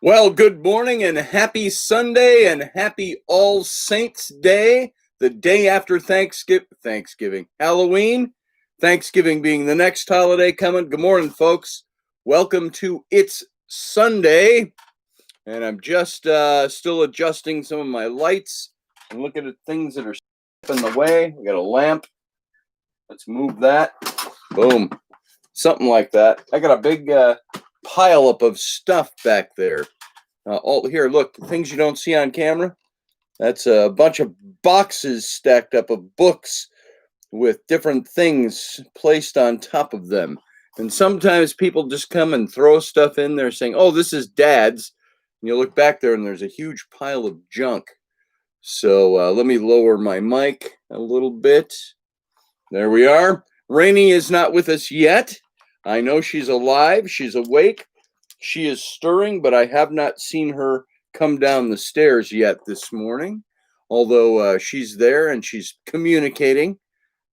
Well, good morning and happy Sunday and happy All Saints Day, the day after Thanksgiving, Halloween, Thanksgiving being the next holiday coming. Good morning, folks. Welcome to It's Sunday, and I'm just still adjusting some of my lights and looking at things that are in the way. We got a lamp. Let's move that. Boom. Something like that. I got a big pile up of stuff back there. All here, look, things you don't see on camera. That's a bunch of boxes stacked up of books with different things placed on top of them. And sometimes people just come and throw stuff in there saying, "Oh, this is Dad's." And you look back there and there's a huge pile of junk. So let me lower my mic a little bit. There we are. Raini is not with us yet. I know she's alive. She's awake. She is stirring, but I have not seen her come down the stairs yet this morning, although she's there and she's communicating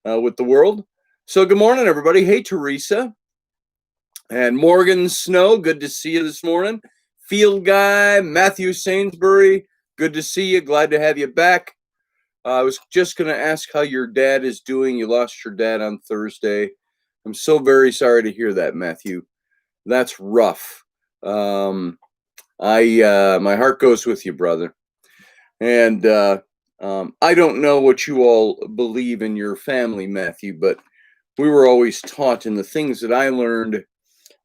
with the world. So good morning, everybody. Hey, Teresa and Morgan Snow. Good to see you this morning. Field Guy, Matthew Sainsbury. Good to see you. Glad to have you back. I was just going to ask how your dad is doing. You lost your dad on Thursday. I'm so very sorry to hear that, Matthew. That's rough. My heart goes with you, brother. And I don't know what you all believe in your family, Matthew, but we were always taught in the things that I learned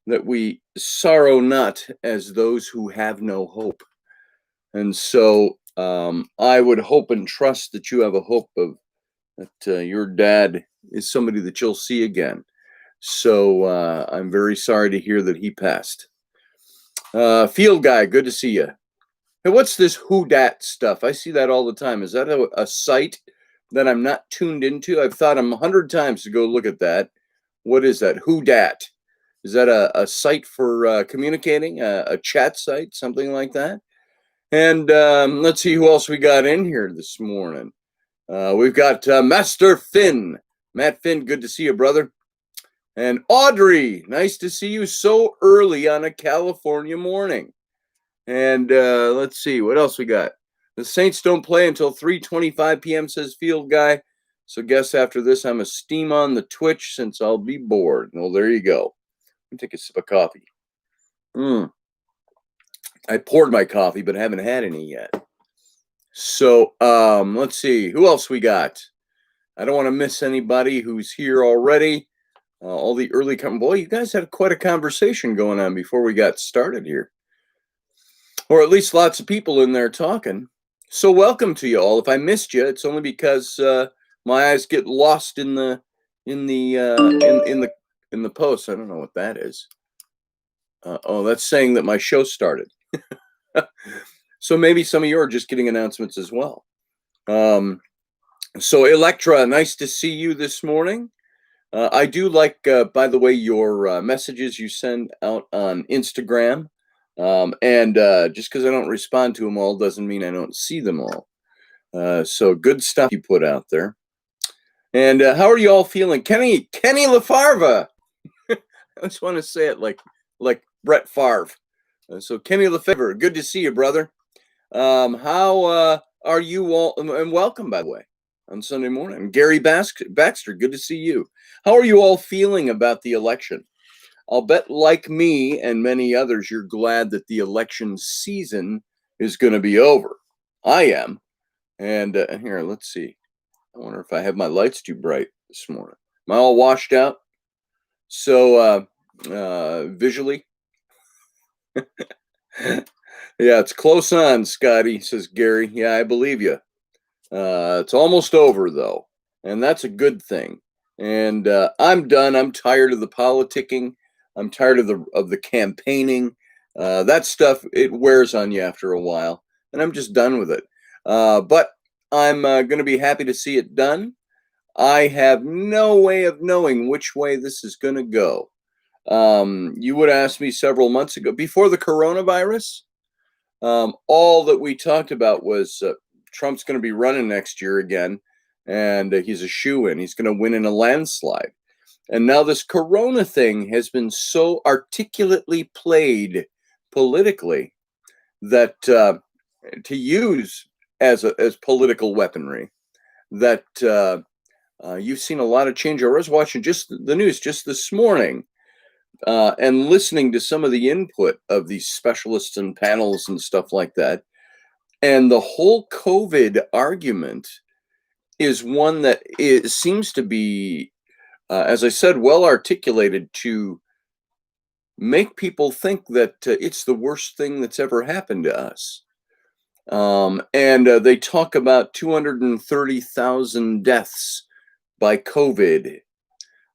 that we sorrow not as those who have no hope. And so I would hope and trust that you have a hope of that your dad is somebody that you'll see again. So I'm very sorry to hear that he passed. Field Guy, good to see you. Hey, what's this Who Dat stuff? I see that all the time. Is that a site that I'm not tuned into? I've thought 100 times to go look at that. What is that? Who Dat? Is that a site for communicating, a chat site, something like that? And let's see who else we got in here this morning. We've got Master Finn. Matt Finn, good to see you, brother. And Audrey, nice to see you so early on a California morning. And let's see, what else we got? The Saints don't play until 3:25 p.m., says Field Guy. So guess after this, I'm a steam on the Twitch since I'll be bored. Well, there you go. Let me take a sip of coffee. I poured my coffee, but haven't had any yet. So let's see, who else we got? I don't want to miss anybody who's here already. All the early boy, you guys had quite a conversation going on before we got started here, or at least lots of people in there talking. So welcome to you all. If I missed you, it's only because my eyes get lost in the post. I don't know what that is. Oh, that's saying that my show started. So maybe some of you are just getting announcements as well. So Electra, nice to see you this morning. I do like, by the way, your messages you send out on Instagram. And just because I don't respond to them all doesn't mean I don't see them all. So good stuff you put out there. And how are you all feeling? Kenny LaFarva. I just want to say it like Brett Favre. So Kenny Lefevre, good to see you, brother. How are you all? And welcome, by the way, on Sunday morning. Gary Baxter, good to see you. How are you all feeling about the election? I'll bet, like me and many others, you're glad that the election season is going to be over. I am. And here, let's see. I wonder if I have my lights too bright this morning. Am I all washed out? So visually? Yeah, it's close on, Scotty, says Gary. Yeah, I believe you. It's almost over, though. And that's a good thing. And I'm done. I'm tired of the politicking. I'm tired of the campaigning. That stuff, it wears on you after a while, and I'm just done with it. But I'm going to be happy to see it done. I have no way of knowing which way this is going to go. You would ask me several months ago, before the coronavirus, all that we talked about was Trump's going to be running next year again, and he's a shoo-in. He's going to win in a landslide. And now this corona thing has been so articulately played politically that to use as political weaponry. That you've seen a lot of change. I was watching just the news just this morning and listening to some of the input of these specialists and panels and stuff like that. And the whole COVID argument is one that seems to be, as I said, well articulated to make people think that it's the worst thing that's ever happened to us. And they talk about 230,000 deaths by COVID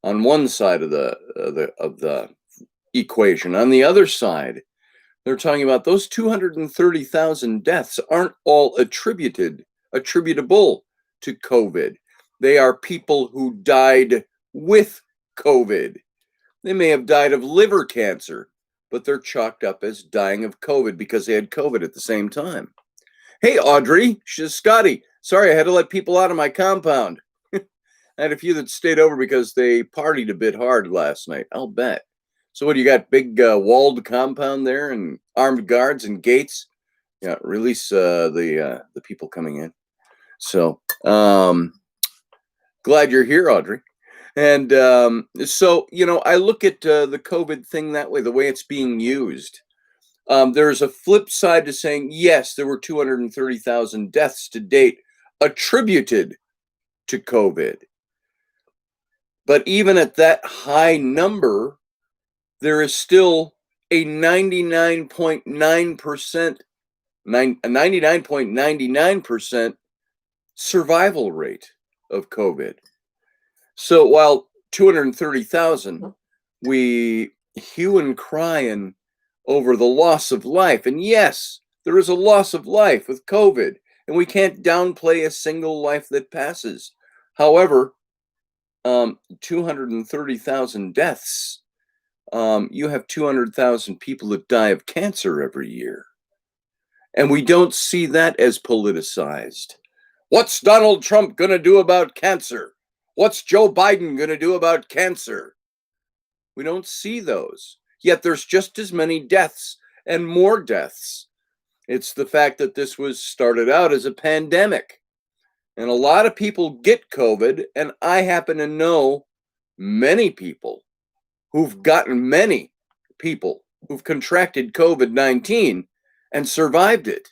on one side of the equation. On the other side, they're talking about those 230,000 deaths aren't all attributable to COVID. They are people who died with COVID. They may have died of liver cancer, but they're chalked up as dying of COVID because they had COVID at the same time. Hey, Audrey, she's Scotty. Sorry, I had to let people out of my compound. I had a few that stayed over because they partied a bit hard last night, I'll bet. So what, you got big walled compound there and armed guards and gates? Yeah, release the people coming in. So glad you're here, Audrey. And so, I look at the COVID thing that way, the way it's being used. There's a flip side to saying, yes, there were 230,000 deaths to date attributed to COVID. But even at that high number, there is still a 99.99% survival rate of COVID. So while 230,000, we hue and cry over the loss of life. And yes, there is a loss of life with COVID, and we can't downplay a single life that passes. However, 230,000 deaths, you have 200,000 people that die of cancer every year. And we don't see that as politicized. What's Donald Trump going to do about cancer? What's Joe Biden going to do about cancer? We don't see those. Yet there's just as many deaths and more deaths. It's the fact that this was started out as a pandemic. And a lot of people get COVID, and I happen to know many people who've contracted COVID-19 and survived it.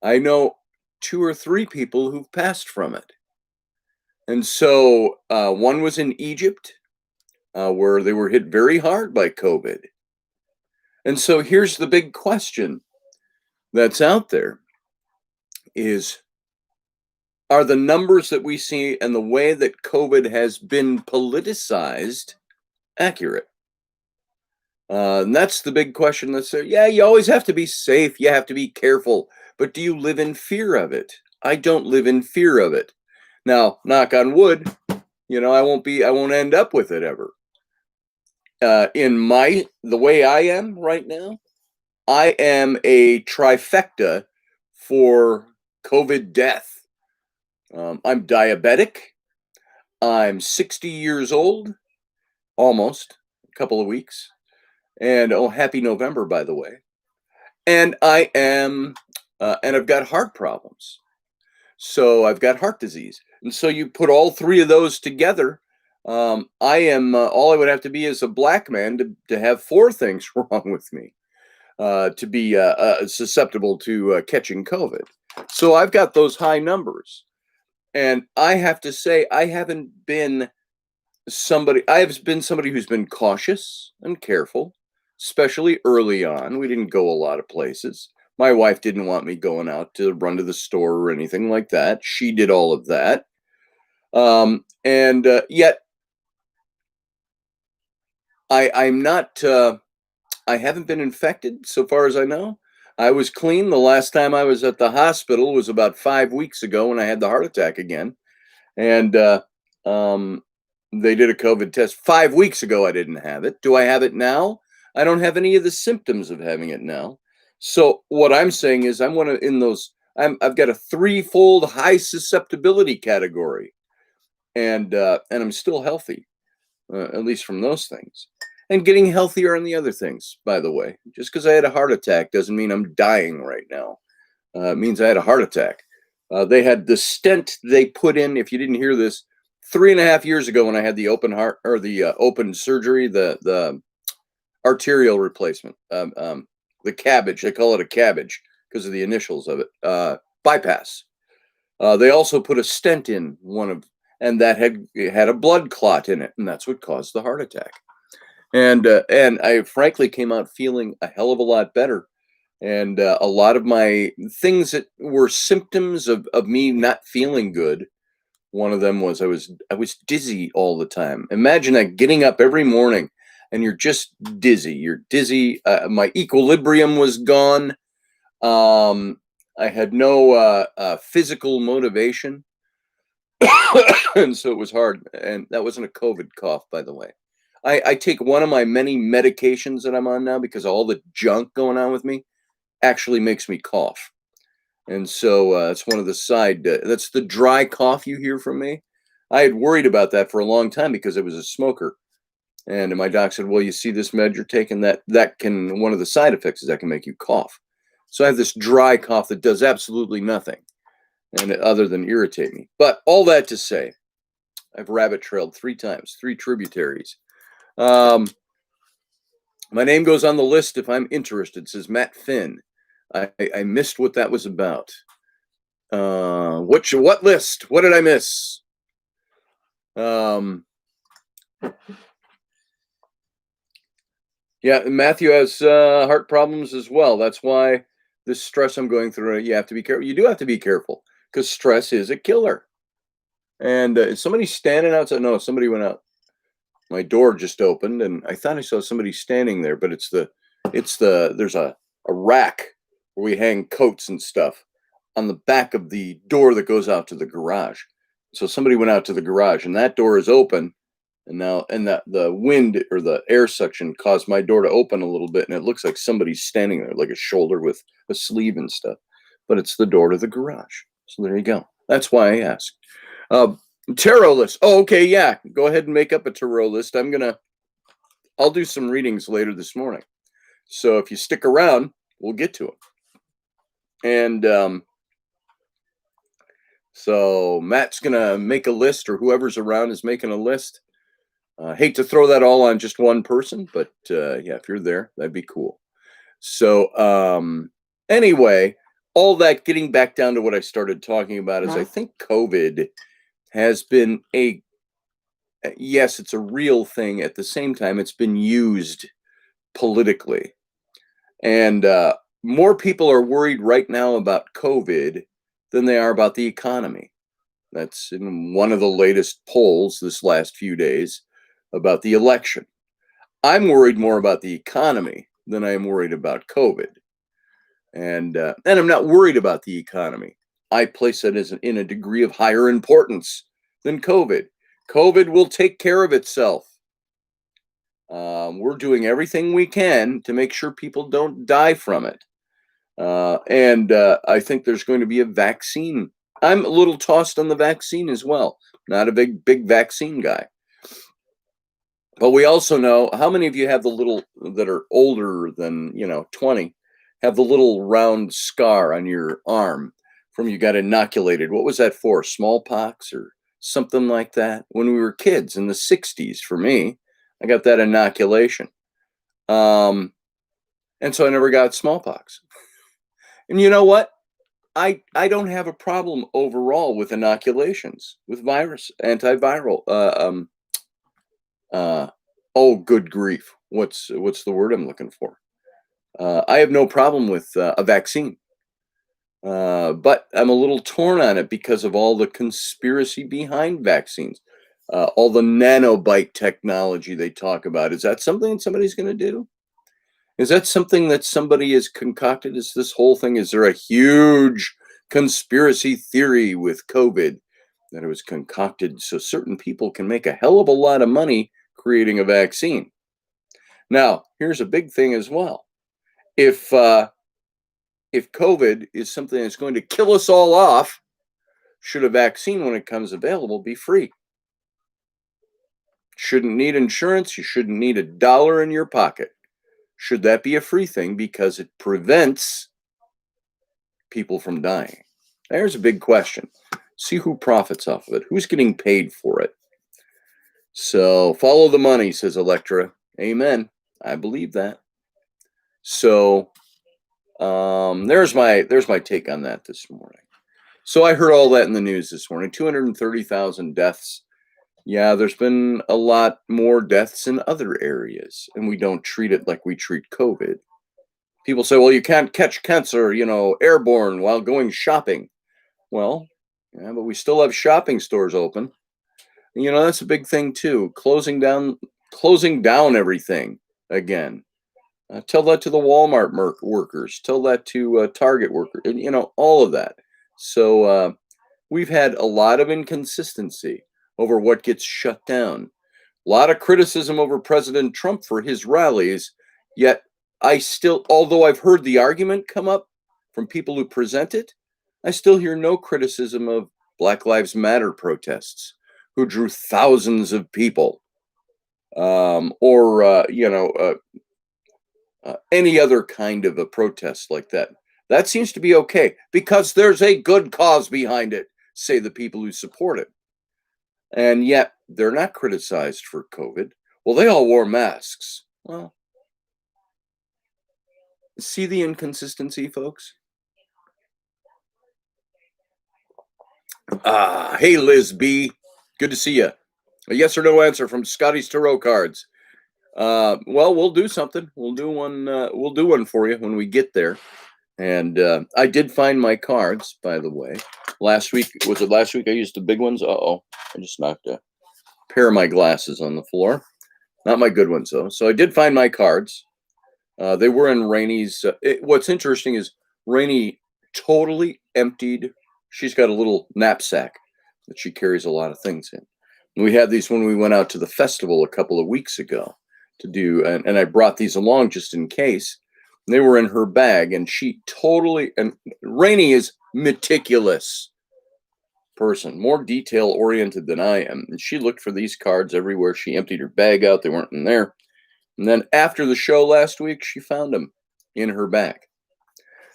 I know 2 or 3 people who've passed from it. And so one was in Egypt, where they were hit very hard by COVID. And so here's the big question that's out there is, are the numbers that we see and the way that COVID has been politicized accurate? And that's the big question that's there. Yeah, you always have to be safe. You have to be careful. But do you live in fear of it? I don't live in fear of it. Now, knock on wood, I won't end up with it ever. The way I am right now, I am a trifecta for COVID death. I'm diabetic. I'm 60 years old, almost, a couple of weeks. And happy November, by the way. And I am, and I've got heart problems. So I've got heart disease. And so you put all 3 of those together, I am, all I would have to be is a black man to have 4 things wrong with me, to be susceptible to catching COVID. So I've got those high numbers. And I have to say, I have been somebody who's been cautious and careful, especially early on. We didn't go a lot of places. My wife didn't want me going out to run to the store or anything like that. She did all of that. Yet I'm not, I haven't been infected so far as I know. I was clean. The last time I was at the hospital was about 5 weeks ago when I had the heart attack again. And they did a COVID test 5 weeks ago. I didn't have it. Do I have it now? I don't have any of the symptoms of having it now. So what I'm saying is I've got a 3-fold high susceptibility category, and I'm still healthy, at least from those things. and getting healthier on the other things, by the way. Just because I had a heart attack doesn't mean I'm dying right now. It means I had a heart attack. They had the stent they put in, if you didn't hear this, 3.5 years ago when I had the open heart or the open surgery, the arterial replacement, the cabbage. They call it a cabbage because of the initials of it. Bypass. They also put a stent in and that had a blood clot in it, and that's what caused the heart attack. And I frankly came out feeling a hell of a lot better. And a lot of my things that were symptoms of me not feeling good. One of them was I was dizzy all the time. Imagine that, getting up every morning and you're just dizzy. You're dizzy. My equilibrium was gone. I had no physical motivation, and so it was hard. And that wasn't a COVID cough, by the way. I take one of my many medications that I'm on now because of all the junk going on with me actually makes me cough. And so it's one of the that's the dry cough you hear from me. I had worried about that for a long time because I was a smoker. And my doc said, well, you see this med you're taking, one of the side effects is that can make you cough. So I have this dry cough that does absolutely nothing other than irritate me. But all that to say, I've rabbit trailed 3 times, 3 tributaries. My name goes on the list if I'm interested, says Matt Finn. I missed what that was about. What list? What did I miss? Yeah, Matthew has heart problems as well. That's why this stress I'm going through, you have to be careful. You do have to be careful because stress is a killer. And is somebody standing outside? No, somebody went out. My door just opened, and I thought I saw somebody standing there, but there's a rack where we hang coats and stuff on the back of the door that goes out to the garage. So somebody went out to the garage, and that door is open, and the wind or the air suction caused my door to open a little bit, and it looks like somebody's standing there, like a shoulder with a sleeve and stuff. But it's the door to the garage. So there you go. That's why I asked. Tarot list. Oh, okay, yeah. Go ahead and make up a tarot list. I'll do some readings later this morning. So if you stick around, we'll get to them. And so Matt's gonna make a list, or whoever's around is making a list. Hate to throw that all on just one person, but yeah, if you're there, that'd be cool. So anyway, all that getting back down to what I started talking about is I think COVID has been yes, it's a real thing. At the same time, it's been used politically. And more people are worried right now about COVID than they are about the economy. That's in one of the latest polls this last few days about the election. I'm worried more about the economy than I am worried about COVID. And I'm not worried about the economy. I place it in a degree of higher importance than COVID. COVID will take care of itself. We're doing everything we can to make sure people don't die from it. And I think there's going to be a vaccine. I'm a little tossed on the vaccine as well. Not a big vaccine guy. But we also know, how many of you have the little, that are older than 20, have the little round scar on your arm from you got inoculated? What was that for? Smallpox or something like that? When we were kids in the 60s, for me, I got that inoculation. And so I never got smallpox. And you know what? I don't have a problem overall with inoculations, with antiviral. Oh, good grief. What's the word I'm looking for? I have no problem with a vaccine. But I'm a little torn on it because of all the conspiracy behind vaccines. All the nanobite technology they talk about. Is that something somebody's going to do? Is that something that somebody has concocted? Is this whole thing, is there a huge conspiracy theory with COVID that it was concocted so certain people can make a hell of a lot of money creating a vaccine? Now, here's a big thing as well. If COVID is something that's going to kill us all off, should a vaccine, when it comes available, be free? Shouldn't need insurance. You shouldn't need $1 in your pocket. Should that be a free thing because it prevents people from dying? There's a big question. See who profits off of it. Who's getting paid for it? So follow the money, says Electra. Amen. I believe that. So there's my take on that this morning. So I heard all that in the news this morning. 230,000 deaths. Yeah, there's been a lot more deaths in other areas, and we don't treat it like we treat COVID. People say, well, you can't catch cancer, airborne while going shopping. Well, yeah, but we still have shopping stores open. And, that's a big thing too. Closing down everything again. Tell that to the Walmart workers. Tell that to Target workers. And, all of that. So we've had a lot of inconsistency over what gets shut down. A lot of criticism over President Trump for his rallies. Yet although I've heard the argument come up from people who present it, I still hear no criticism of Black Lives Matter protests, who drew thousands of people, or any other kind of a protest like that. That seems to be okay because there's a good cause behind it, say the people who support it. And yet they're not criticized for COVID. Well, they all wore masks. Well, see the inconsistency, folks? Hey, Liz B. Good to see you. A yes or no answer from Scotty's Tarot cards. Well, we'll do something. We'll do one. We'll do one for you when we get there. And I did find my cards, by the way. Last week, was it last week I used the big ones? I just knocked a pair of my glasses on the floor. Not my good ones, though. So I did find my cards. They were in Raini's. What's interesting is Raini totally emptied. She's got a little knapsack that she carries a lot of things in. And we had these when we went out to the festival a couple of weeks ago to do, and I brought these along just in case. They were in her bag, and and Raini is meticulous person, more detail oriented than I am. And she looked for these cards everywhere. She emptied her bag out. They weren't in there. And then after the show last week, she found them in her bag.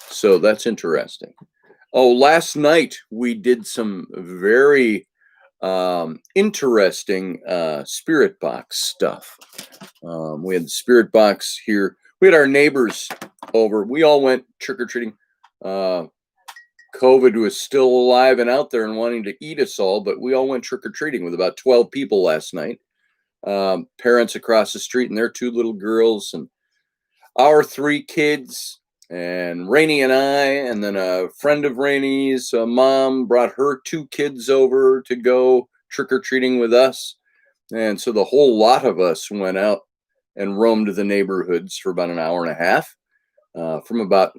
So that's interesting. Oh, last night we did some very interesting spirit box stuff. We had the spirit box here. We had our neighbors over. We all went trick-or-treating. COVID was still alive and out there and wanting to eat us all, but we all went trick-or-treating with about 12 people last night. Parents across the street and their 2 little girls and our 3 kids and Raini and I, and then a friend of Raini's mom brought her 2 kids over to go trick-or-treating with us. And so the whole lot of us went out and roamed the neighborhoods for about an hour and a half, from about,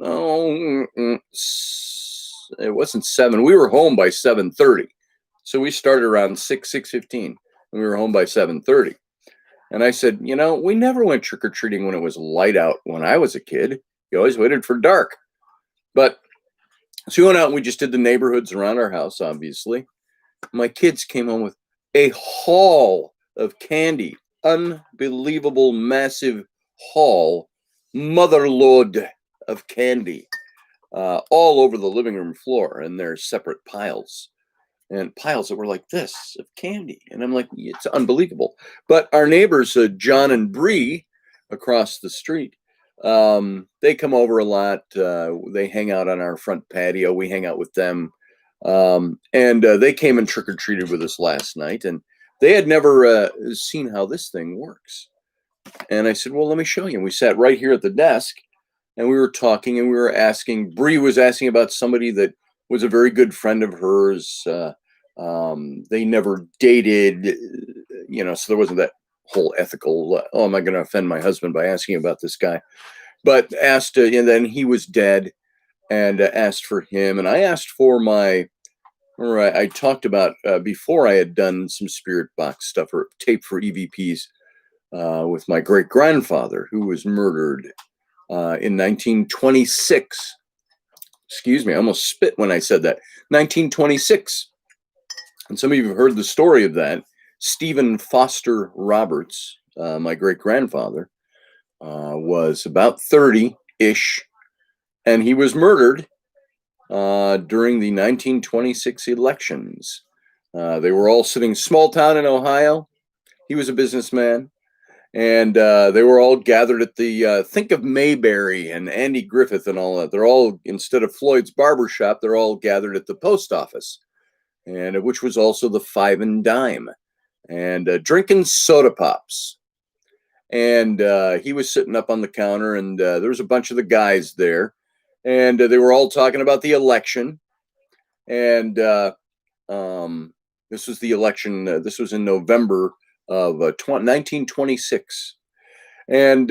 it wasn't 7. We were home by 7:30. So we started around 6:15, and we were home by 7:30. And I said, we never went trick-or-treating when it was light out when I was a kid. You always waited for dark. But so we went out and we just did the neighborhoods around our house, obviously. My kids came home with a haul of candy. Unbelievable, massive haul, motherload of candy, all over the living room floor, and there's separate piles, and piles that were like this of candy. And I'm like, it's unbelievable. But our neighbors, John and Bree, across the street, they come over a lot. They hang out on our front patio. We hang out with them. And they came and trick-or-treated with us last night, and they had never seen how this thing works. And I said, well, let me show you. And we sat right here at the desk, and we were talking, and we were asking. Bree was asking about somebody that was a very good friend of hers. They never dated, so there wasn't that whole ethical, am I going to offend my husband by asking about this guy? But asked, and then he was dead, and asked for him. And I asked for I talked about before I had done some spirit box stuff or tape for EVPs with my great grandfather, who was murdered in 1926. Excuse me, I almost spit when I said that. 1926. And some of you have heard the story of that. Stephen Foster Roberts, my great-grandfather, was about 30-ish, and he was murdered during the 1926 elections. They were all sitting small town in Ohio. He was a businessman, and they were all gathered at the think of Mayberry and Andy Griffith and all that. They're all, instead of Floyd's barber shop, they're all gathered at the post office, and which was also the Five and Dime, and drinking soda pops. And he was sitting up on the counter, and there was a bunch of the guys there, and they were all talking about the election. And this was the election. This was in November of 1926. And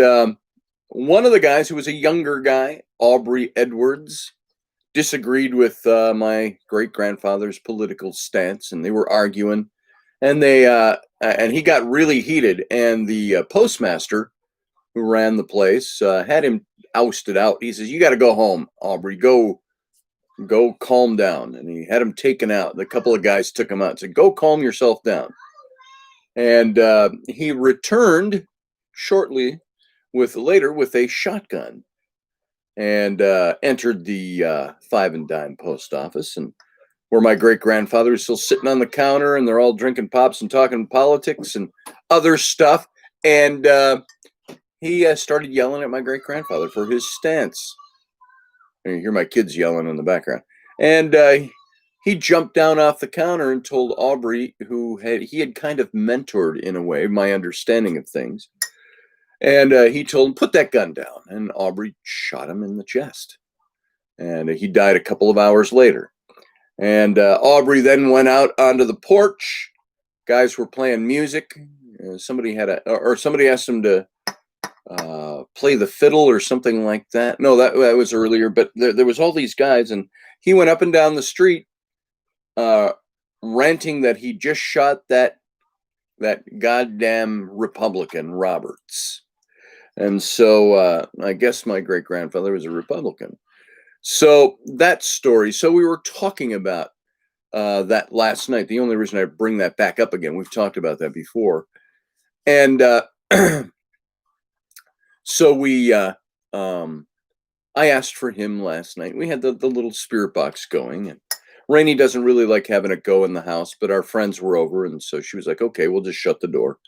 one of the guys, who was a younger guy, Aubrey Edwards, disagreed with my great-grandfather's political stance, and they were arguing. And and he got really heated, and the postmaster who ran the place had him ousted out. He says, "You got to go home, Aubrey. Go calm down." And he had him taken out. A couple of guys took him out and said, "Go calm yourself down." And he returned shortly later with a shotgun, and entered the Five and Dime post office, and where my great-grandfather is still sitting on the counter, and they're all drinking pops and talking politics and other stuff. And he started yelling at my great-grandfather for his stance. And you hear my kids yelling in the background. And he jumped down off the counter and told Aubrey, who he had kind of mentored, in a way, my understanding of things. And he told him, "Put that gun down." And Aubrey shot him in the chest. And he died a couple of hours later. And Aubrey then went out onto the porch. Guys were playing music. Somebody asked him to play the fiddle or something like that. No, that was earlier. But there was all these guys, and he went up and down the street, ranting that he just shot that goddamn Republican Roberts. And so I guess my great-grandfather was a Republican. So that story. So we were talking about that last night. The only reason I bring that back up again, we've talked about that before. And so I asked for him last night. We had the little spirit box going, and Rainey doesn't really like having it go in the house, but our friends were over, and so she was like, "Okay, we'll just shut the door."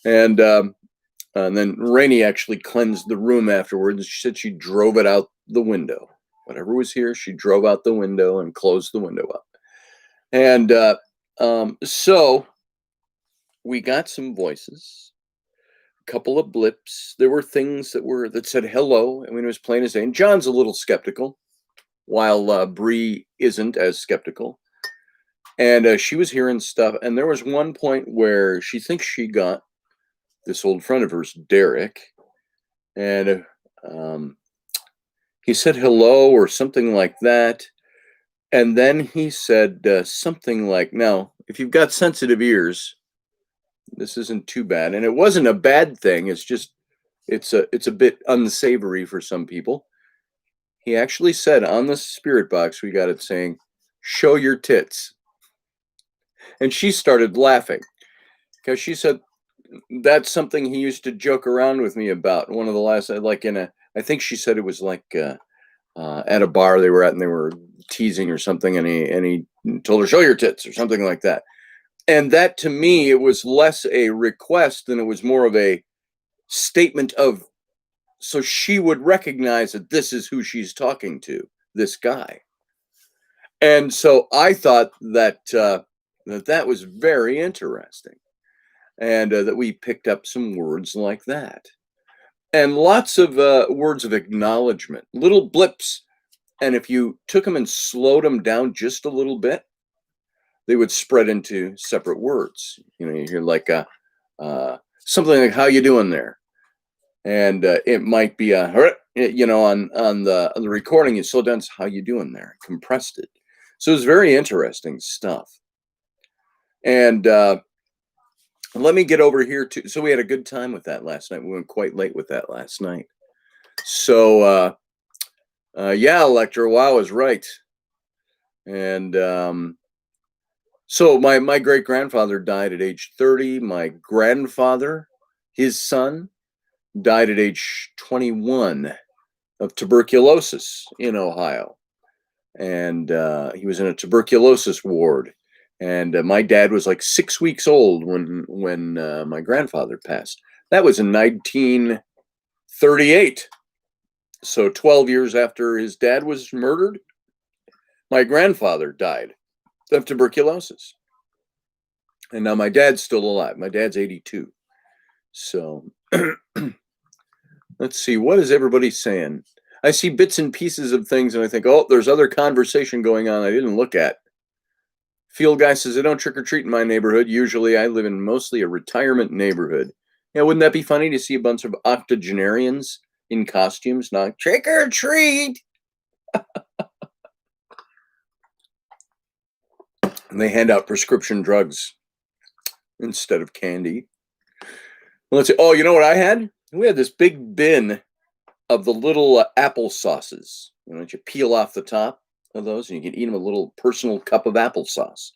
And then Rainey actually cleansed the room afterwards. She said she drove it out the window. Whatever was here, she drove out the window and closed the window up. And so we got some voices, a couple of blips. There were things that said hello, and when it was plain as day. And John's a little skeptical, while Bree isn't as skeptical. And she was hearing stuff. And there was one point where she thinks she got this old friend of hers, Derek, and he said hello or something like that. And then he said something like, "Now, if you've got sensitive ears, this isn't too bad." And it wasn't a bad thing. It's just, it's a bit unsavory for some people. He actually said on the spirit box, we got it saying, "Show your tits." And she started laughing because she said, that's something he used to joke around with me about. One of the last, like I think she said it was like at a bar they were at, and they were teasing or something, and he told her, "Show your tits," or something like that. And that, to me, it was less a request than it was more of a statement of, so she would recognize that this is who she's talking to, this guy. And so I thought that that was very interesting. And that we picked up some words like that. And lots of words of acknowledgement, little blips. And if you took them and slowed them down just a little bit, they would spread into separate words. You hear like something like, "How you doing there?" And it might be on the recording, you slow down, "How you doing there?" Compressed it. So it was very interesting stuff. And let me get over here too. So we had a good time with that last night. We went quite late with that last night. So yeah, Electra, wow, is right. And So my great grandfather died at age 30. My grandfather, his son, died at age 21 of tuberculosis in Ohio, and he was in a tuberculosis ward. And my dad was like 6 weeks old when my grandfather passed. That was in 1938. So 12 years after his dad was murdered, my grandfather died of tuberculosis. And now my dad's still alive. My dad's 82. So let's see, what is everybody saying? I see bits and pieces of things and I think, oh, there's other conversation going on I didn't look at. Field guy says, I don't trick or treat in my neighborhood. Usually I live in mostly a retirement neighborhood. Yeah, wouldn't that be funny to see a bunch of octogenarians in costumes not trick or treat? And they hand out prescription drugs instead of candy. Let's see. Oh, you know what I had? We had this big bin of the little apple sauces. You peel off the top of those, and you can eat them a little personal cup of applesauce.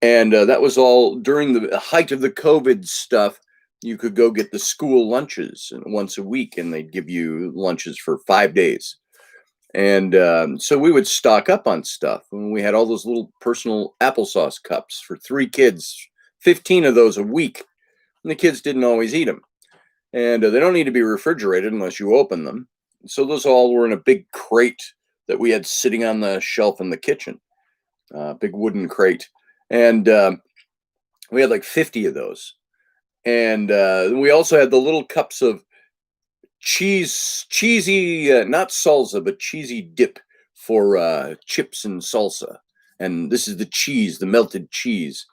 And that was all during the height of the COVID stuff. You could go get the school lunches once a week, and they'd give you lunches for 5 days. And so we would stock up on stuff. And we had all those little personal applesauce cups for 3 kids, 15 of those a week. And the kids didn't always eat them. And they don't need to be refrigerated unless you open them. So those all were in a big crate that we had sitting on the shelf in the kitchen, big wooden crate. And we had like 50 of those. And we also had the little cups of cheesy, not salsa, but cheesy dip for chips and salsa. And this is the cheese, the melted cheese.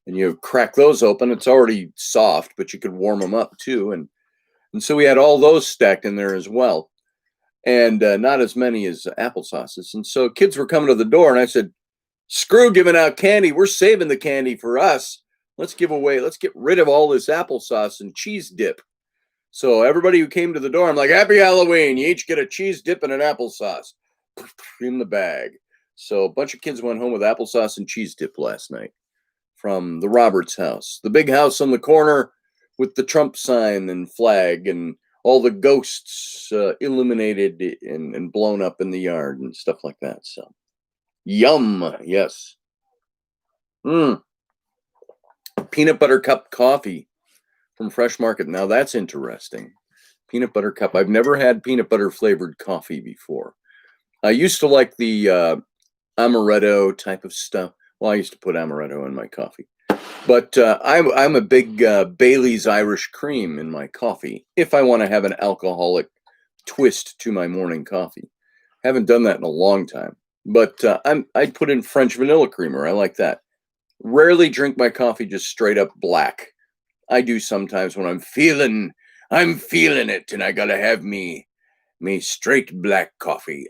And you crack those open. It's already soft, but you could warm them up too. And so we had all those stacked in there as well. And not as many as applesauces. And so kids were coming to the door, and I said, screw giving out candy. We're saving the candy for us. Let's get rid of all this applesauce and cheese dip. So everybody who came to the door, I'm like, happy Halloween. You each get a cheese dip and an applesauce in the bag. So a bunch of kids went home with applesauce and cheese dip last night from the Roberts house, the big house on the corner with the Trump sign and flag and all the ghosts illuminated and blown up in the yard and stuff like that. So yum. Yes. Peanut butter cup coffee from Fresh Market. Now that's interesting. Peanut butter cup. I've never had peanut butter flavored coffee before. I used to like the amaretto type of stuff. Well, I used to put amaretto in my coffee. But I'm a big Bailey's Irish Cream in my coffee if I want to have an alcoholic twist to my morning coffee. Haven't done that in a long time. But I'd put in French vanilla creamer. I like that. Rarely drink my coffee just straight up black. I do sometimes when I'm feeling it, and I gotta have me straight black coffee.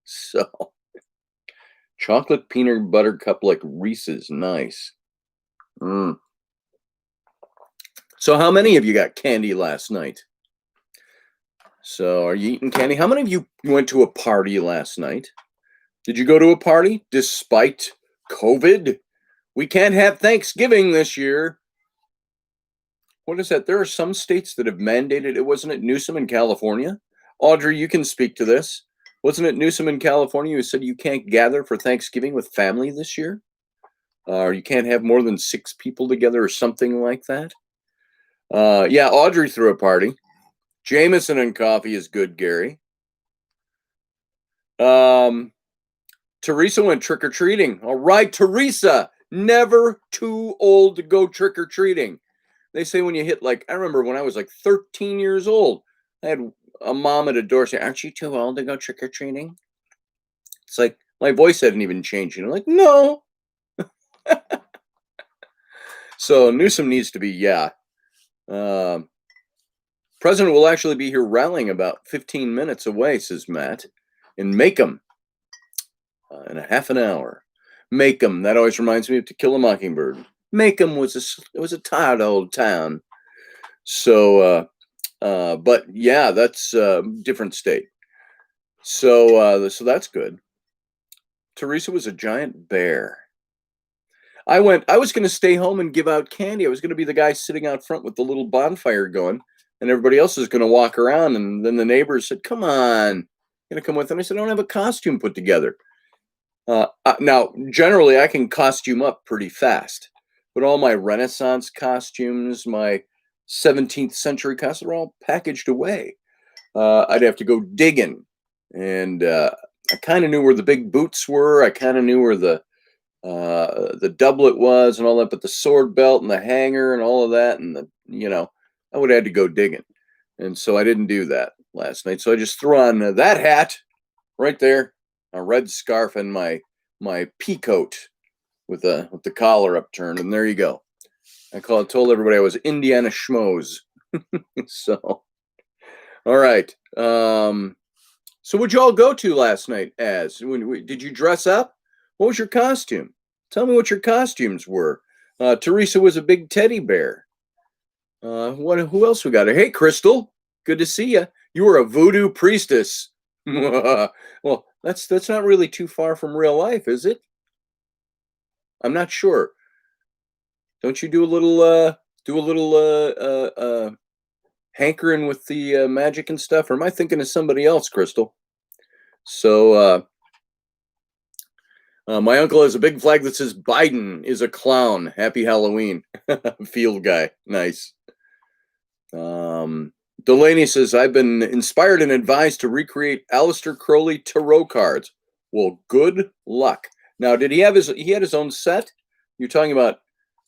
So chocolate peanut butter cup like Reese's, nice. So how many of you got candy last night? So are you eating candy? How many of you went to a party last night? Did you go to a party despite COVID? We can't have Thanksgiving this year. What is that? There are some states that have mandated it. Wasn't it Newsom in California? Audrey, you can speak to this. Wasn't it Newsom in California who said you can't gather for Thanksgiving with family this year? Or you can't have more than 6 people together or something like that? Yeah, Audrey threw a party. Jameson and coffee is good, Gary. Teresa went trick-or-treating. All right, Teresa, never too old to go trick-or-treating. They say when you hit, like, I remember when I was like 13 years old, I had a mom at a door say, aren't you too old to go trick-or-treating? It's like, my voice hadn't even changed. I'm like, no. So Newsom needs to be, yeah. President will actually be here rallying about 15 minutes away, says Matt, in Macomb in a half an hour. Macomb, that always reminds me of To Kill a Mockingbird. Macomb was a tired old town. So, but yeah, that's a different state. So that's good. Teresa was a giant bear. I was going to stay home and give out candy. I was going to be the guy sitting out front with the little bonfire going, and everybody else is going to walk around. And then the neighbors said, "Come on, going to come with?" And I said, "I don't have a costume put together." Now, generally, I can costume up pretty fast, but all my Renaissance costumes, my 17th century costumes, are all packaged away. I'd have to go digging, and I kind of knew where the big boots were. I kind of knew where the doublet was and all that, but the sword belt and the hanger and all of that, and I would have had to go digging, and so I didn't do that last night. So I just threw on that hat right there, a red scarf, and my pea coat with the collar upturned, and there you go. Told everybody I was Indiana Schmoes. So, all right. So what'd you all go to last night? Did you dress up? What was your costume? Tell me what your costumes were. Teresa was a big teddy bear. Who else we got here? Hey, Crystal, good to see you. You were a voodoo priestess. Well, that's not really too far from real life, is it? I'm not sure. Don't you do a little hankering with the magic and stuff, or am I thinking of somebody else, Crystal? So my uncle has a big flag that says Biden is a clown. Happy Halloween. Field guy. Nice. Delaney says, I've been inspired and advised to recreate Aleister Crowley tarot cards. Well, good luck. Now, he had his own set? You're talking about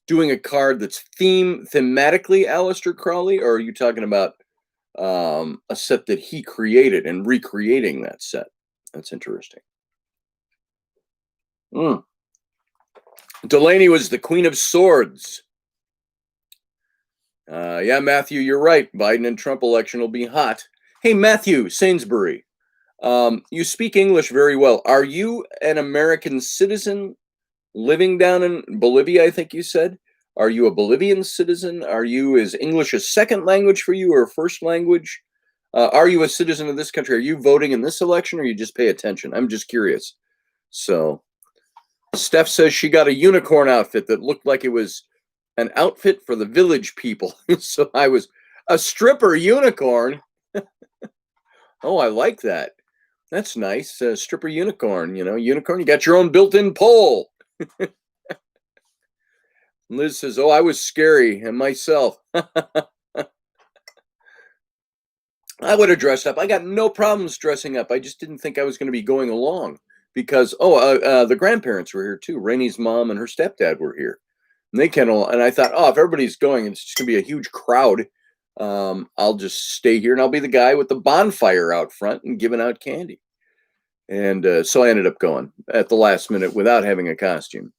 doing a card that's thematically Aleister Crowley, or are you talking about a set that he created and recreating that set? That's interesting. Delaney was the Queen of Swords. Yeah, Matthew, you're right. Biden and Trump election will be hot. Hey, Matthew Sainsbury, you speak English very well. Are you an American citizen living down in Bolivia, I think you said? Are you a Bolivian citizen? Is English a second language for you or a first language? Are you a citizen of this country? Are you voting in this election, or you just pay attention? I'm just curious. So Steph says she got a unicorn outfit that looked like it was an outfit for the village people. So I was a stripper unicorn. Oh, I like that. That's nice. Stripper unicorn, unicorn. You got your own built-in pole. Liz says, oh, I was scary and myself. I would have dressed up. I got no problems dressing up. I just didn't think I was going to be going along because, the grandparents were here too. Raini's mom and her stepdad were here. And I thought, if everybody's going, it's just going to be a huge crowd. I'll just stay here and I'll be the guy with the bonfire out front and giving out candy. And so I ended up going at the last minute without having a costume.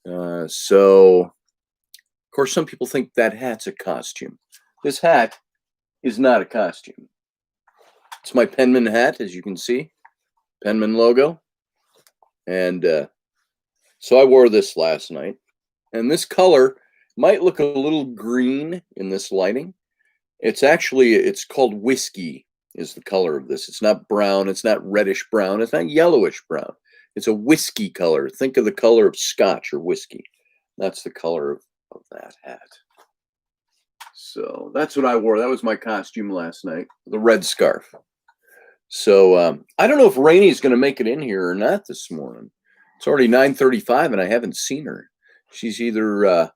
So, of course, some people think that hat's a costume. This hat is not a costume. It's my Penman hat, as you can see. Penman logo. And so I wore this last night. And this color might look a little green in this lighting. It's called whiskey is the color of this. It's not brown. It's not reddish brown. It's not yellowish brown. It's a whiskey color. Think of the color of scotch or whiskey. That's the color of that hat. So that's what I wore. That was my costume last night, the red scarf. So I don't know if Raini's going to make it in here or not this morning. It's already 9:35 and I haven't seen her. She's either, I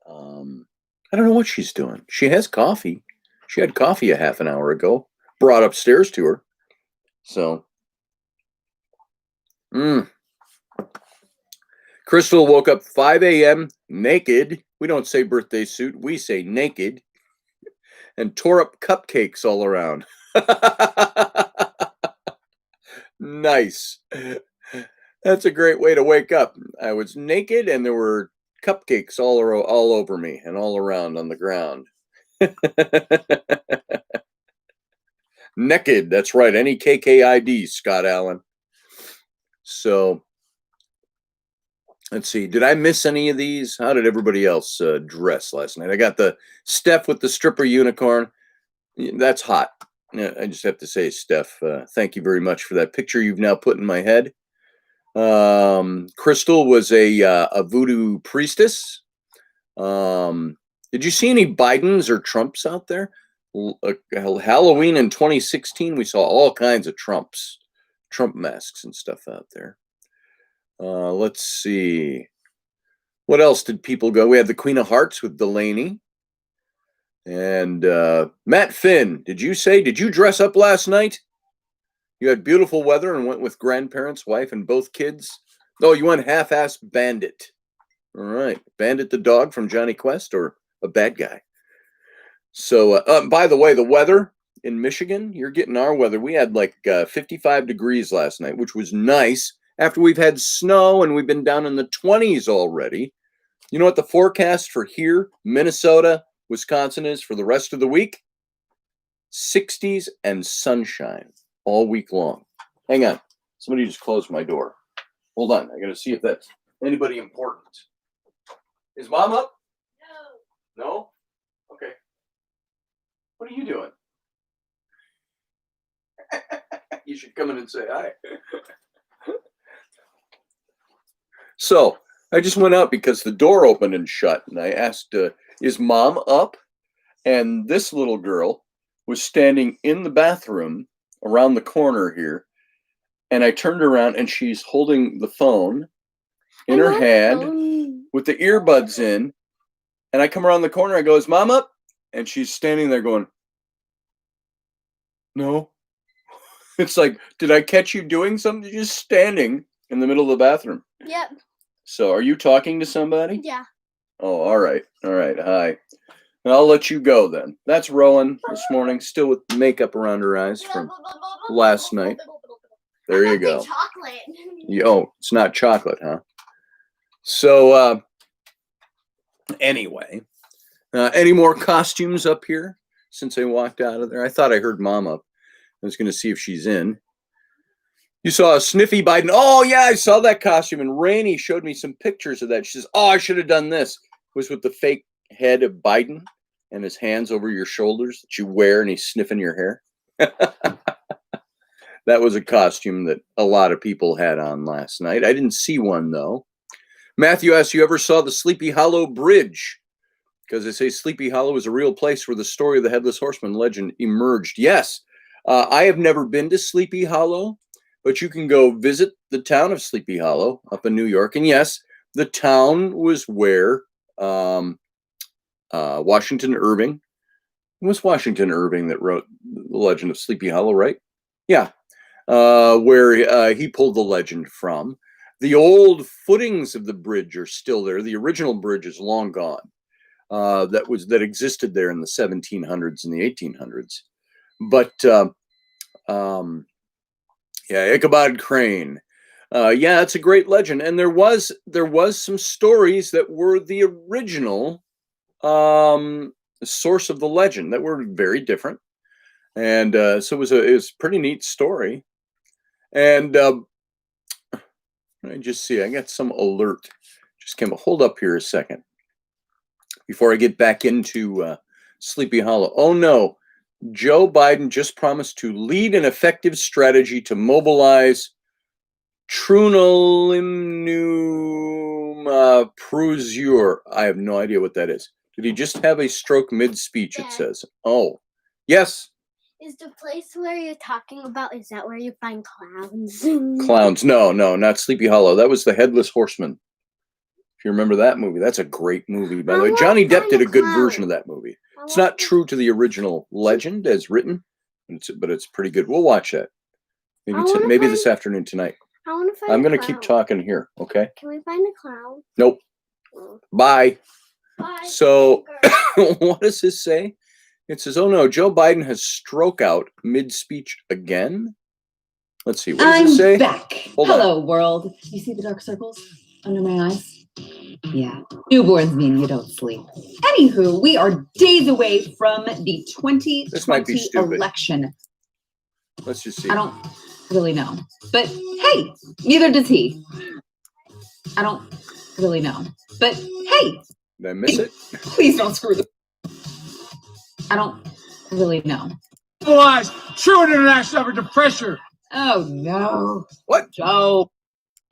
don't know what she's doing. She has coffee. She had coffee a half an hour ago, brought upstairs to her. So, Crystal woke up 5 a.m. naked. We don't say birthday suit. We say naked. And tore up cupcakes all around. Nice. That's a great way to wake up. I was naked and there were cupcakes all over me and all around on the ground. Naked, that's right. NEKKID, Scott Allen. So, let's see. Did I miss any of these? How did everybody else dress last night? I got the Steph with the stripper unicorn. That's hot. I just have to say, Steph, thank you very much for that picture you've now put in my head. Crystal was a voodoo priestess. Did you see any Bidens or Trumps out there? Halloween in 2016, we saw all kinds of Trump masks and stuff out there. Let's see. What else did people go? We had the Queen of Hearts with Delaney. And Matt Finn, did you dress up last night? You had beautiful weather and went with grandparents, wife, and both kids? Oh, you went half-ass Bandit. All right. Bandit the dog from Johnny Quest, or a bad guy? So, by the way, the weather in Michigan, you're getting our weather. We had like 55 degrees last night, which was nice after we've had snow and we've been down in the 20s already. You know what the forecast for here, Minnesota, Wisconsin is for the rest of the week? 60s and sunshine all week long. Hang on. Somebody just closed my door. Hold on. I got to see if that's anybody important. Is Mom up? No. No? Okay. What are you doing? You should come in and say hi. So, I just went out because the door opened and shut, and I asked, is Mom up? And this little girl was standing in the bathroom around the corner here, and I turned around and she's holding the phone in her hand with the earbuds in, and I come around the corner, I go, is Mom up? And she's standing there going, no. It's like, did I catch you doing something? You're just standing in the middle of the bathroom. Yep. So are you talking to somebody? Yeah. Oh, all right. All right. Hi. I'll let you go then. That's Rowan this morning, still with makeup around her eyes from last night. There you go. Chocolate. Oh, it's not chocolate, huh? So, anyway, any more costumes up here since I walked out of there? I thought I heard Mom up. I was going to see if she's in. You saw a sniffy Biden. Oh, yeah, I saw that costume. And Raini showed me some pictures of that. She says, oh, I should have done this. It was with the fake head of Biden and his hands over your shoulders that you wear, and he's sniffing your hair. That was a costume that a lot of people had on last night. I didn't see one, though. Matthew asked, you ever saw the Sleepy Hollow Bridge? Because they say Sleepy Hollow is a real place where the story of the Headless Horseman legend emerged. Yes, I have never been to Sleepy Hollow, but you can go visit the town of Sleepy Hollow up in New York. And yes, the town was where Washington Irving. It was Washington Irving that wrote the legend of Sleepy Hollow, right? Yeah. Where he pulled the legend from. The old footings of the bridge are still there. The original bridge is long gone. That existed there in the 1700s and the 1800s. But yeah, Ichabod Crane. Yeah, it's a great legend, and there was some stories that were the original source of the legend that were very different, and so it was a pretty neat story. And I just see I got some alert. Just came. Hold up here a second before I get back into Sleepy Hollow. Oh no. Joe Biden just promised to lead an effective strategy to mobilize Trunolimnum Prusure. I have no idea what that is. Did he just have a stroke mid-speech, it says? Oh, yes. Is the place where you're talking about, is that where you find clowns? Clowns. No, not Sleepy Hollow. That was the Headless Horseman. If you remember that movie, that's a great movie, by the way. Johnny Depp did a good version of that movie. It's not true to the original legend as written, but it's pretty good. We'll watch that. Maybe this afternoon tonight. I'm going to keep talking here, okay? Can we find a clown? Nope. Oh. Bye. Bye. So, what does this say? It says, oh no, Joe Biden has stroke out mid-speech again? Let's see. What does it say? I'm back. Hold Hello, on. world. You see the dark circles under my eyes? Yeah. Newborns mean you don't sleep. Anywho, we are days away from the 2020 election. Let's just see. I don't really know. But hey, neither does he. I don't really know. But hey. Did I miss it? Please don't screw the. I don't really know. Otherwise, true international under pressure. Oh no. What? Joe.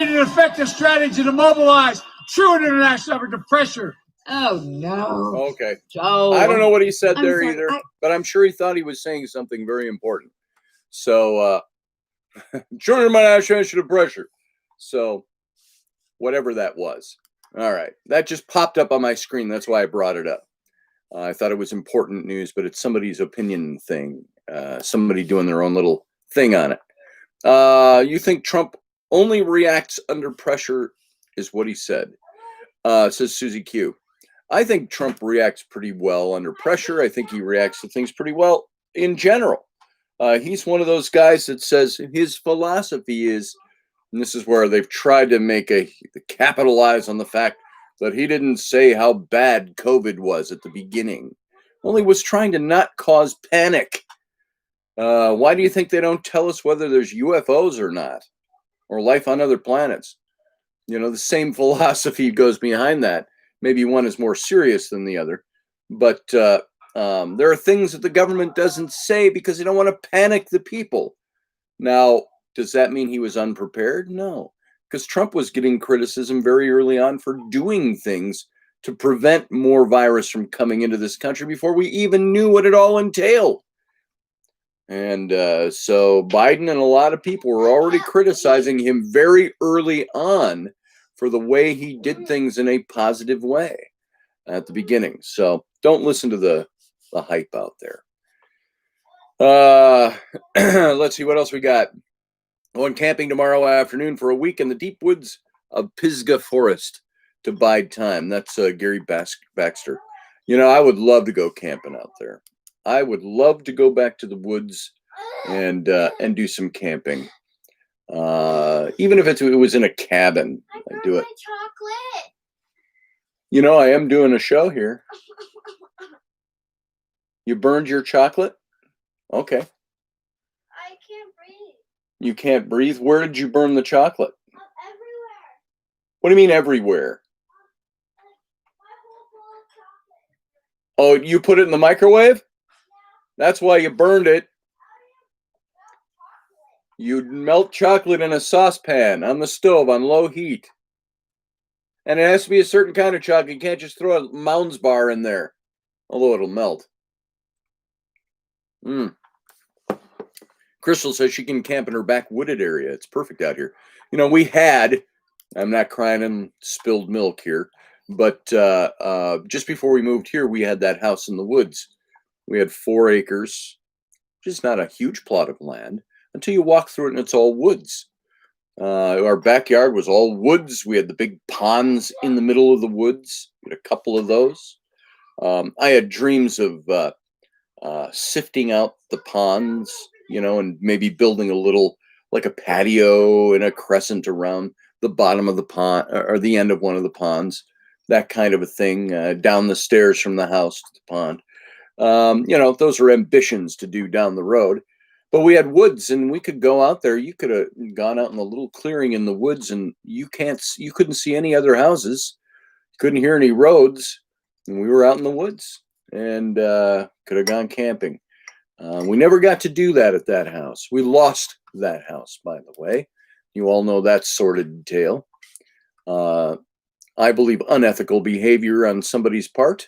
An effective strategy to mobilize true international effort to pressure. Oh, no. Okay. Joe. I don't know what he said I'm there sorry, either, but I'm sure he thought he was saying something very important. So, true international pressure. So, whatever that was. All right. That just popped up on my screen. That's why I brought it up. I thought it was important news, but it's somebody's opinion thing. Somebody doing their own little thing on it. You think Trump only reacts under pressure, is what he said. Says Susie Q. I think Trump reacts pretty well under pressure. I think he reacts to things pretty well in general. He's one of those guys that says his philosophy is, and this is where they've tried to capitalize on the fact that he didn't say how bad COVID was at the beginning. Only was trying to not cause panic. Why do you think they don't tell us whether there's UFOs or not, or life on other planets? The same philosophy goes behind that. Maybe one is more serious than the other, but there are things that the government doesn't say because they don't want to panic the people. Now, does that mean he was unprepared? No, because Trump was getting criticism very early on for doing things to prevent more virus from coming into this country before we even knew what it all entailed. And so Biden and a lot of people were already criticizing him very early on for the way he did things in a positive way at the beginning. So don't listen to the hype out there. Let's see what else we got. Going camping tomorrow afternoon for a week in the deep woods of Pisgah Forest to bide time. That's Gary Baxter. I would love to go camping out there. I would love to go back to the woods and do some camping. Even if it was in a cabin, I'd do it. Chocolate. I am doing a show here. You burned your chocolate? Okay. I can't breathe. You can't breathe? Where did you burn the chocolate? Everywhere. What do you mean everywhere? My whole bowl of chocolate. Oh, you put it in the microwave? That's why you burned it. You'd melt chocolate in a saucepan on the stove on low heat. And it has to be a certain kind of chocolate. You can't just throw a Mounds bar in there, although it'll melt. Crystal says she can camp in her back wooded area. It's perfect out here. I'm not crying in spilled milk here, but just before we moved here, we had that house in the woods. We had 4 acres, which is not a huge plot of land, until you walk through it and it's all woods. Our backyard was all woods. We had the big ponds in the middle of the woods. We had a couple of those. I had dreams of sifting out the ponds, and maybe building a little, like a patio and a crescent around the bottom of the pond or the end of one of the ponds, that kind of a thing, down the stairs from the house to the pond. Those are ambitions to do down the road. But we had woods, and we could go out there. You could have gone out in the little clearing in the woods, and you couldn't see any other houses, couldn't hear any roads, and we were out in the woods and could have gone camping. We never got to do that at that house. We lost that house, by the way. You all know that sordid tale. I believe unethical behavior on somebody's part,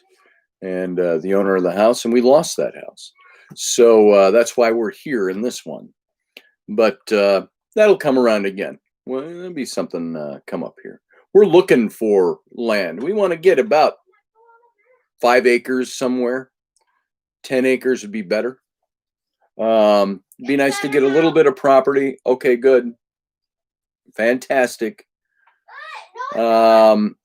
and the owner of the house, and we lost that house. So that's why we're here in this one. But that'll come around again. Well, there'll be something come up here. We're looking for land. We want to get about 5 acres somewhere. 10 acres would be better. Be nice to get a little bit of property. Okay, good. Fantastic. We want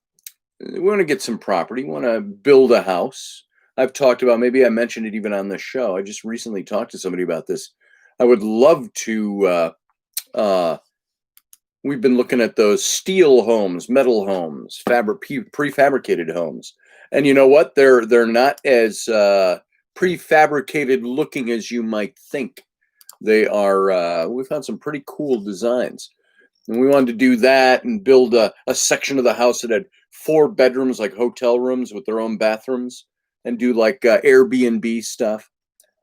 to get some property. We want to build a house. I've talked about, maybe I mentioned it even on the show. I just recently talked to somebody about this. I would love to, we've been looking at those steel homes, metal homes, prefabricated homes. And you know what? They're not as prefabricated looking as you might think. They are, we found some pretty cool designs. And we wanted to do that and build a section of the house that had 4 bedrooms, like hotel rooms with their own bathrooms, and do like Airbnb stuff.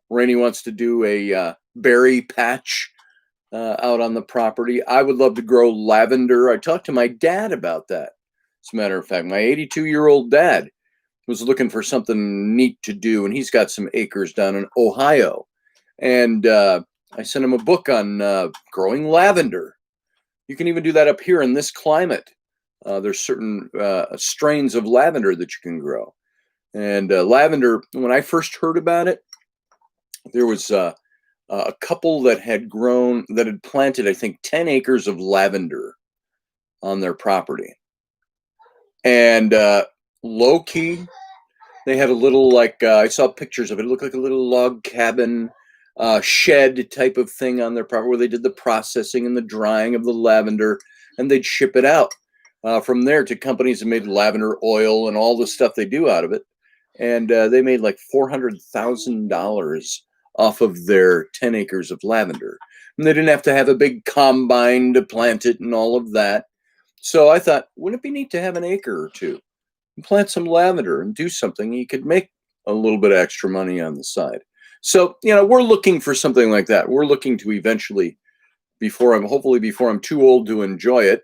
Rainey wants to do a berry patch out on the property. I would love to grow lavender. I talked to my dad about that. As a matter of fact, my 82-year-old dad was looking for something neat to do, and he's got some acres down in Ohio. And I sent him a book on growing lavender. You can even do that up here in this climate. There's certain strains of lavender that you can grow. And lavender, when I first heard about it, there was a couple that had planted, I think, 10 acres of lavender on their property. And low key, they had a little, I saw pictures of it. It looked like a little log cabin, shed type of thing on their property where they did the processing and the drying of the lavender, and they'd ship it out from there to companies that made lavender oil and all the stuff they do out of it. And they made like $400,000 off of their 10 acres of lavender. And they didn't have to have a big combine to plant it and all of that. So I thought, wouldn't it be neat to have an acre or two and plant some lavender and do something? You could make a little bit of extra money on the side. So, we're looking for something like that. We're looking to eventually, hopefully before I'm too old to enjoy it,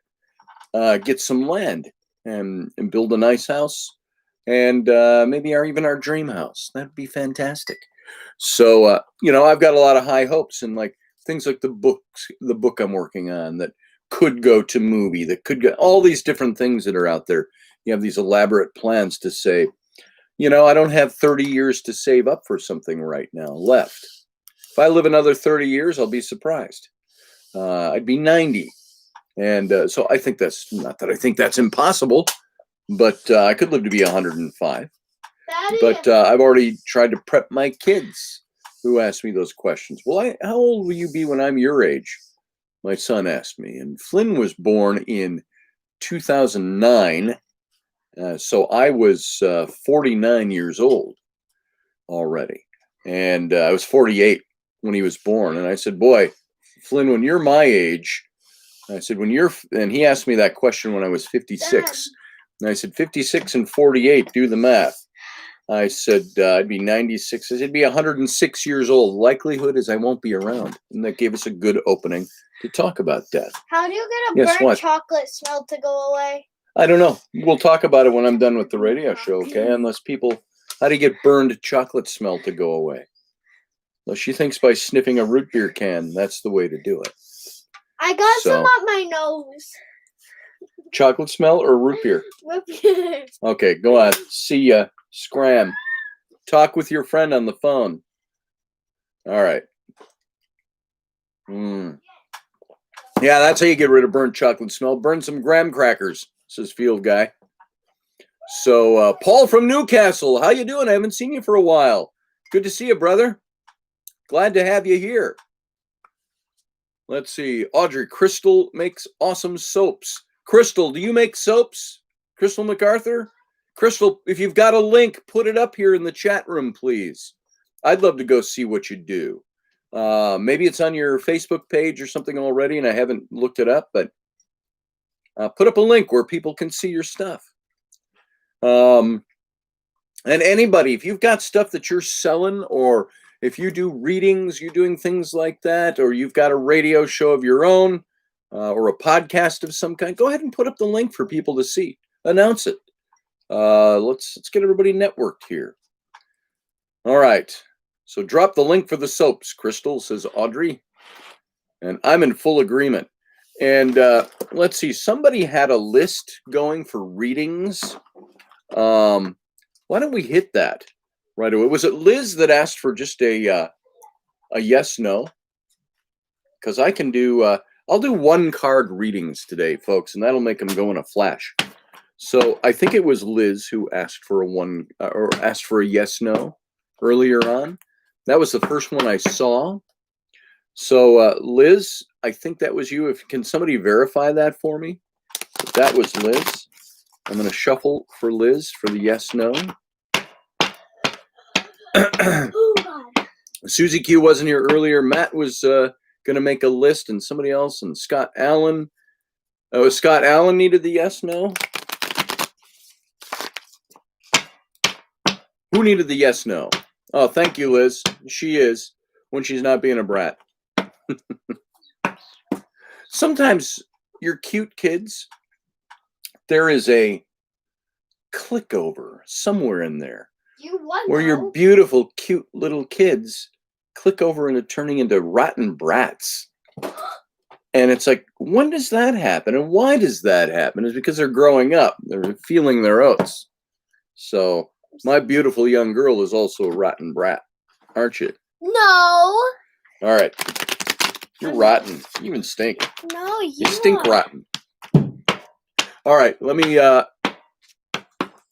get some land and build a nice house, and maybe even our dream house. That'd be fantastic. So, I've got a lot of high hopes, and like things like the book I'm working on that could go to movie, that could go, all these different things that are out there. You have these elaborate plans to say, I don't have 30 years to save up for something right now left. If I live another 30 years, I'll be surprised. I'd be 90. And so I think that's, not that I think that's impossible, but I could live to be 105. Daddy. But I've already tried to prep my kids who ask me those questions. Well, how old will you be when I'm your age? My son asked me. And Flynn was born in 2009. So I was 49 years old already. And I was 48 when he was born. And I said, boy, Flynn, when you're my age, I said, and he asked me that question when I was 56. Dad. And I said, 56 and 48, do the math. I said, I'd be 96. I said, I'd be 106 years old. Likelihood is I won't be around. And that gave us a good opening to talk about death. How do you get a Yes, burnt what? chocolate smell to go away? I don't know. We'll talk about it when I'm done with the radio show, okay? How do you get burned chocolate smell to go away? Well, she thinks by sniffing a root beer can, that's the way to do it. I got some up my nose. Chocolate smell or root beer? Root beer. Okay, go on. See ya. Scram. Talk with your friend on the phone. All right. Yeah, that's how you get rid of burnt chocolate smell. Burn some graham crackers, says Field Guy. So, Paul from Newcastle, how you doing? I haven't seen you for a while. Good to see you, brother. Glad to have you here. Let's see. Audrey, Crystal makes awesome soaps. Crystal, do you make soaps? Crystal MacArthur? Crystal, if you've got a link, put it up here in the chat room, please. I'd love to go see what you do. Maybe it's on your Facebook page or something already, and I haven't looked it up, but put up a link where people can see your stuff. And anybody, if you've got stuff that you're selling, or if you do readings, you're doing things like that, or you've got a radio show of your own, or a podcast of some kind, go ahead and put up the link for people to see. Announce it. Let's get everybody networked here. All right. So drop the link for the soaps, Crystal, says Audrey. And I'm in full agreement. And let's see, somebody had a list going for readings. Why don't we hit that right away? Was it Liz that asked for just a yes, no? Because I can do, I'll do 1 card readings today, folks, and that'll make them go in a flash. So I think it was Liz who asked for a yes, no earlier on. That was the first one I saw. So Liz, I think that was you. Can somebody verify that for me? If that was Liz, I'm going to shuffle for Liz for the yes, no. Susie Q wasn't here earlier. Matt was going to make a list, and somebody else, and Scott Allen. Oh, Scott Allen needed the yes, no. Who needed the yes, no? Oh, thank you, Liz. She is, when she's not being a brat. Sometimes your cute kids, there is a click over somewhere in there where your beautiful, cute little kids click over into turning into rotten brats. And it's like, when does that happen? And why does that happen? It's because they're growing up. They're feeling their oats. So my beautiful young girl is also a rotten brat, aren't you? No. All right. You're rotten. You even stink. No, you stink rotten. All right. Let me, I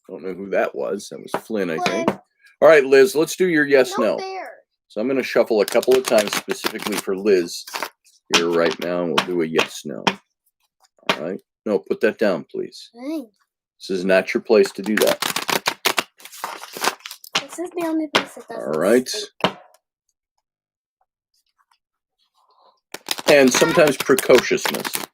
don't know who that was. That was Flynn, I think. All right, Liz, let's do your yes, no. So I'm going to shuffle a couple of times specifically for Liz here right now, and we'll do a yes, no. All right. No, put that down, please. This is not your place to do that. This is the only place that doesn't All right. stink. And sometimes precociousness. Dad,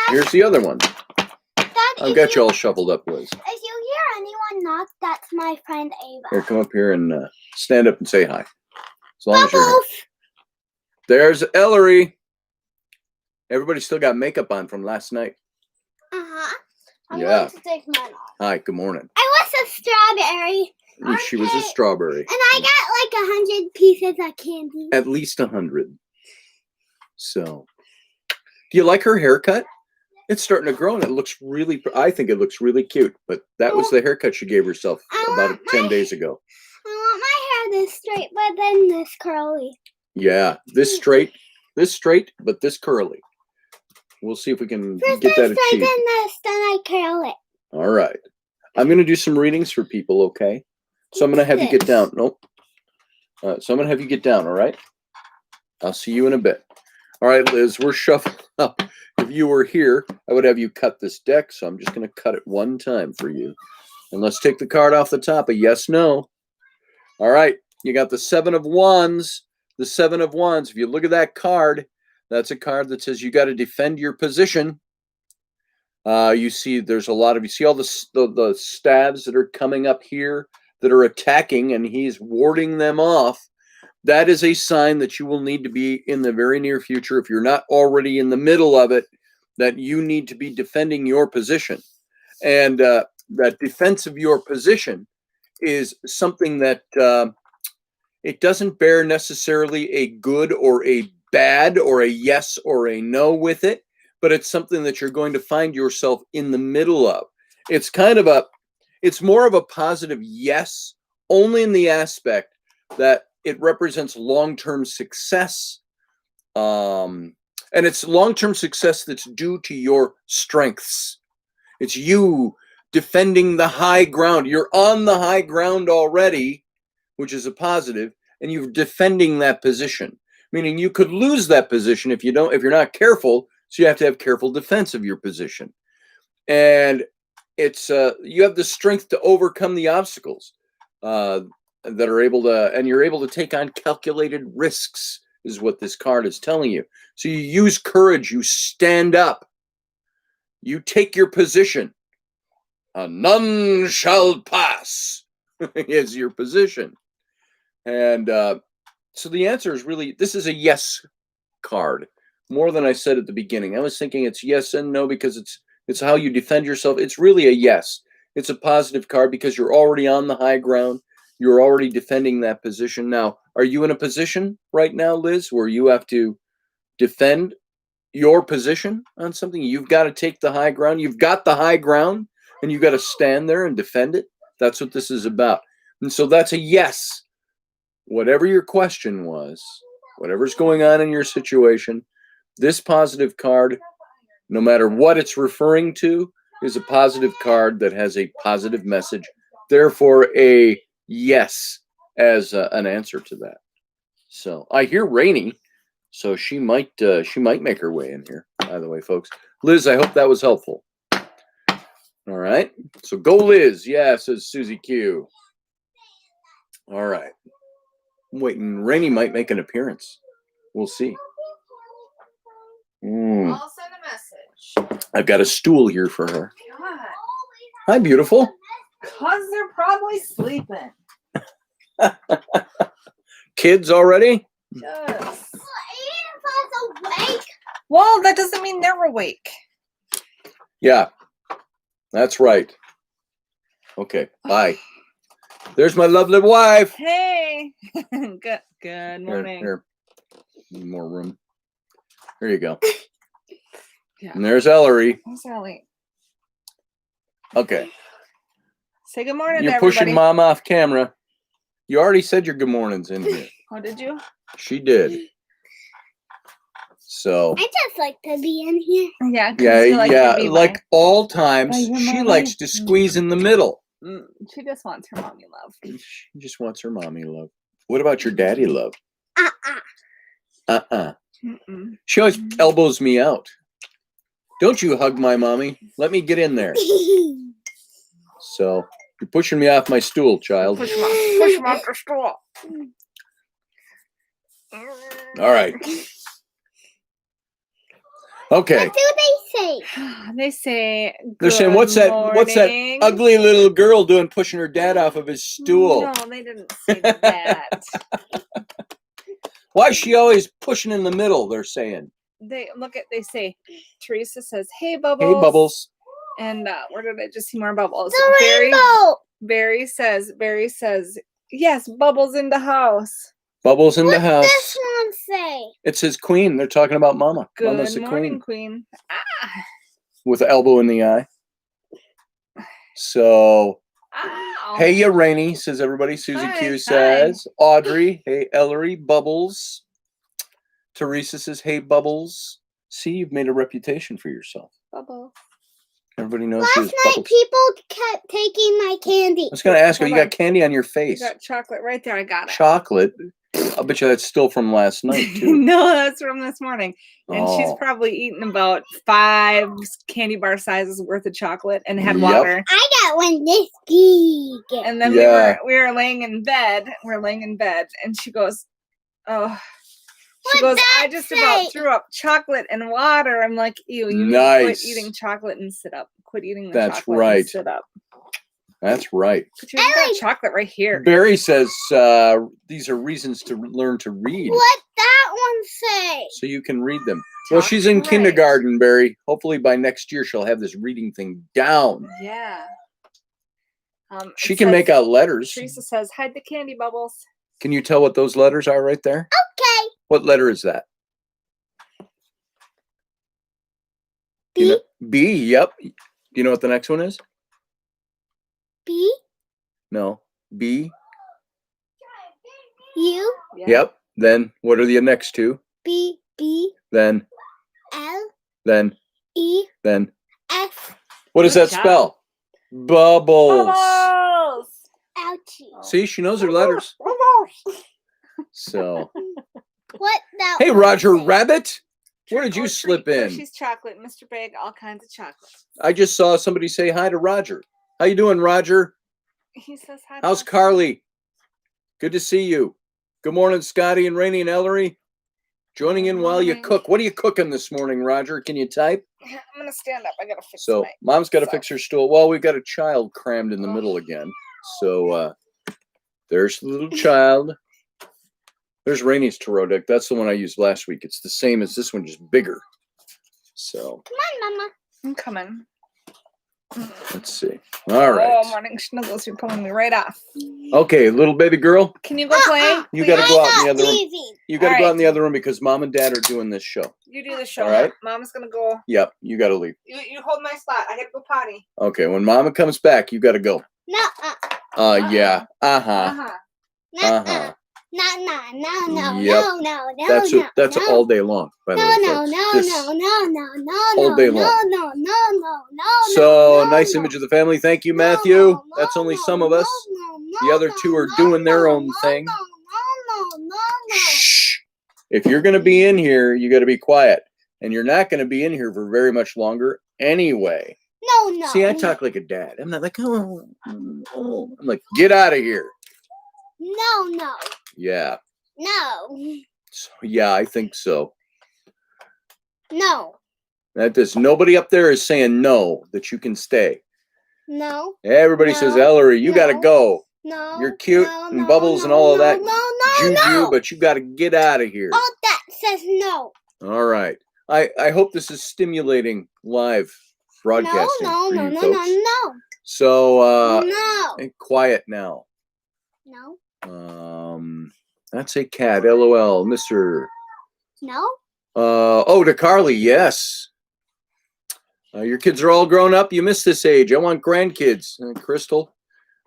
Here's the other one. Dad, I've got you all shuffled up, Liz. If you hear anyone knock, that's my friend Ava. Here, come up here and stand up and say hi. As long as you're here. Bubbles! There's Ellery. Everybody still got makeup on from last night. Uh-huh. I'm Yeah. going to take mine off. Hi, good morning. I was a strawberry. She was a strawberry. And I got like 100 pieces of candy. At least 100. So, do you like her haircut? It's starting to grow and it looks really, I think it looks really cute. But that was the haircut she gave herself about 10 days ago. I want my hair this straight, but then this curly. Yeah, this straight, but this curly. We'll see if we can First get that I straighten achieved. this, then I curl it. All right. I'm going to do some readings for people, okay? So I'm going to have you get down. Nope. So I'm going to have you get down, all right? I'll see you in a bit. All right, Liz, we're shuffling up. If you were here, I would have you cut this deck, so I'm just going to cut it one time for you. And let's take the card off the top, a yes, no. All right, you got the 7 of Wands. The 7 of Wands. If you look at that card, that's a card that says you got to defend your position. You see there's a lot of, you see all the stabs that are coming up here that are attacking, and he's warding them off. That is a sign that you will need to be in the very near future, if you're not already in the middle of it, that you need to be defending your position. And that defense of your position is something that it doesn't bear necessarily a good or a bad or a yes or a no with it, but it's something that you're going to find yourself in the middle of. It's kind of it's more of a positive yes, only in the aspect that it represents long-term success. And it's long-term success that's due to your strengths. It's you defending the high ground. You're on the high ground already, which is a positive, and you're defending that position. Meaning you could lose that position if you're not careful. So you have to have careful defense of your position. And it's you have the strength to overcome the obstacles that are able to, and you're able to take on calculated risks, is what this card is telling you. So you use courage, you stand up, you take your position. None shall pass is your position. And so the answer is really, this is a yes card, more than I said at the beginning. I was thinking it's yes and no because it's how you defend yourself. It's really a yes. It's a positive card because you're already on the high ground. You're already defending that position. Now, are you in a position right now, Liz, where you have to defend your position on something? You've got to take the high ground. You've got the high ground, and you've got to stand there and defend it. That's what this is about. And so that's a yes. Whatever your question was, whatever's going on in your situation, this positive card, no matter what it's referring to, is a positive card that has a positive message. Therefore, a yes as an answer to that. So I hear Rainy, so she might make her way in here. By the way, folks, Liz, I hope that was helpful. All right, so go Liz. Yeah, says Susie Q. All right, I'm waiting. Rainy might make an appearance. We'll see. I'll send a message. I've got a stool here for her. God. Hi, beautiful. Because they're probably sleeping. Kids already? Yes. Well, that doesn't mean they're awake. Yeah, that's right. Okay, bye. There's my lovely wife. Hey. Good morning. Here. Need more room. There you go. Yeah. And there's Ellery. Who's Ellie? Okay. Say good morning to You're everybody. pushing Mom off camera. You already said your good mornings in here. Oh, did you? She did. So. I just like to be in here. Yeah. Yeah, like all times, By your she mommy. likes to squeeze in the middle. She just wants her mommy love. She just wants her mommy love. What about your daddy love? Mm-mm. She always elbows me out. Don't you hug my mommy. Let me get in there. So, you're pushing me off my stool, child. Push him off the stool. All right. Okay. What do they say? They say They're saying, what's that ugly little girl doing pushing her dad off of his stool? No, they didn't say that. Why is she always pushing in the middle, they're saying? They say, Teresa says, hey, Bubbles. Hey, Bubbles. And where did I just see more Bubbles? The rainbow. Barry says, yes, Bubbles in the house. Bubbles in the house. This one say? It's his queen. They're talking about Mama. Good Mama's the morning, queen. Queen. Ah. With the elbow in the eye. So, Ow. hey, ya Rainy, says everybody. Susie Hi, Q says. Audrey, hey, Ellery, Bubbles. Teresa says, hey, Bubbles. See, you've made a reputation for yourself. Bubbles. Everybody knows Last you as night, Bubbles. people kept taking my candy. I was going to ask her, you Hold on. got candy on your face. You got chocolate right there. I got it. Chocolate? I'll bet you that's still from last night, too. No, that's from this morning. And she's Oh. probably eaten about 5 candy bar sizes worth of chocolate and had Yep. water. I got one this big. And then Yeah. we were laying in bed. We're laying in bed, and she goes, "Oh." She What'd goes, that I just about say? threw up chocolate and water. I'm like, ew, you need to Nice. quit eating chocolate and sit up. Quit eating the That's chocolate right. and sit up. That's right. But you got chocolate right here. Barry says these are reasons to learn to read. What that one say? So you can read them. Well, she's in Right. kindergarten, Barry. Hopefully by next year she'll have this reading thing down. Yeah. She can make out letters. Teresa says, hide the candy Bubbles. Can you tell what those letters are right there? Okay. What letter is that? B. You know, B, yep. Do you know what the next one is? B. No. B. U. Yeah. Yep. Then what are the next two? B. B. Then. L. Then. E. Then. F. What does Good that job. spell? Bubbles. Bubbles. Ouchie. See, she knows her letters. So. What that Hey, one Roger say? Rabbit. Where did you Oh, slip treat. in? She's chocolate, Mr. Big, all kinds of chocolate. I just saw somebody say hi to Roger. How you doing, Roger? He says hi. to How's us. Carly? Good to see you. Good morning, Scotty and Rainey and Ellery. Joining in while you Morning. cook. What are you cooking this morning, Roger? Can you type? I'm gonna stand up. I gotta fix So my Mom's got to stuff. fix her stool. Well, we've got a child crammed in the Oh. middle again. So there's the little child. There's Rainey's tarot deck. That's the one I used last week. It's the same as this one, just bigger. So Come on, Mama. I'm coming. let's see. All right. Oh, morning snuggles. You're pulling me right off. Okay, little baby girl. Can you go play? You got to go out in the I'm other room. leaving. You got to All go out right. in the other room because Mom and Dad are doing this show. You do the show. All right. Mom's gonna go. Yep, you got to leave. You hold my spot. I gotta go potty. Okay, when Mama comes back, you got to go. No. Yeah. Uh-huh. Uh-huh. Uh-huh. No. Yep. That's no. all day long, by the way, No. folks. This all day long. No. So, nice image of the family. Thank you, Matthew. That's only some of us. The other two are doing their own thing. No. Shh. If you're going to be in here, you got to be quiet. And you're not going to be in here for very much longer anyway. No. See, I talk like a dad. I'm not like, oh. I'm like, get out of here. No. Yeah. No. So, yeah, I think so. No. That does. Nobody up there is saying no, that you can stay. No. Everybody says, Ellery, you got to No. go. No. You're cute no, and no, Bubbles no, and all of no, that No. juju, but you got to get out of here. All that says no. All right. I hope this is stimulating live broadcasting for you folks. No. So No. quiet now. No. That's a cat. LOL, Mr. No. Oh, to Carly, yes. Your kids are all grown up. You missed this age. I want grandkids. Crystal,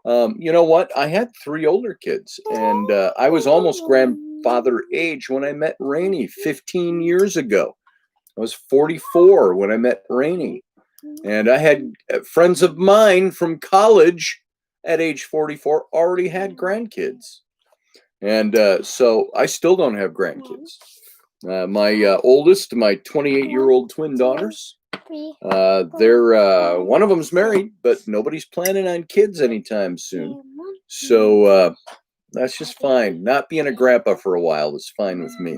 you know what? I had 3 older kids, and I was almost grandfather age when I met Raini 15 years ago. I was 44 when I met Raini, and I had friends of mine from college at age 44 already had grandkids, and so I still don't have grandkids. My oldest, my 28-year-old twin daughters, they're one of them's married, but nobody's planning on kids anytime soon. So that's just fine. Not being a grandpa for a while is fine with me.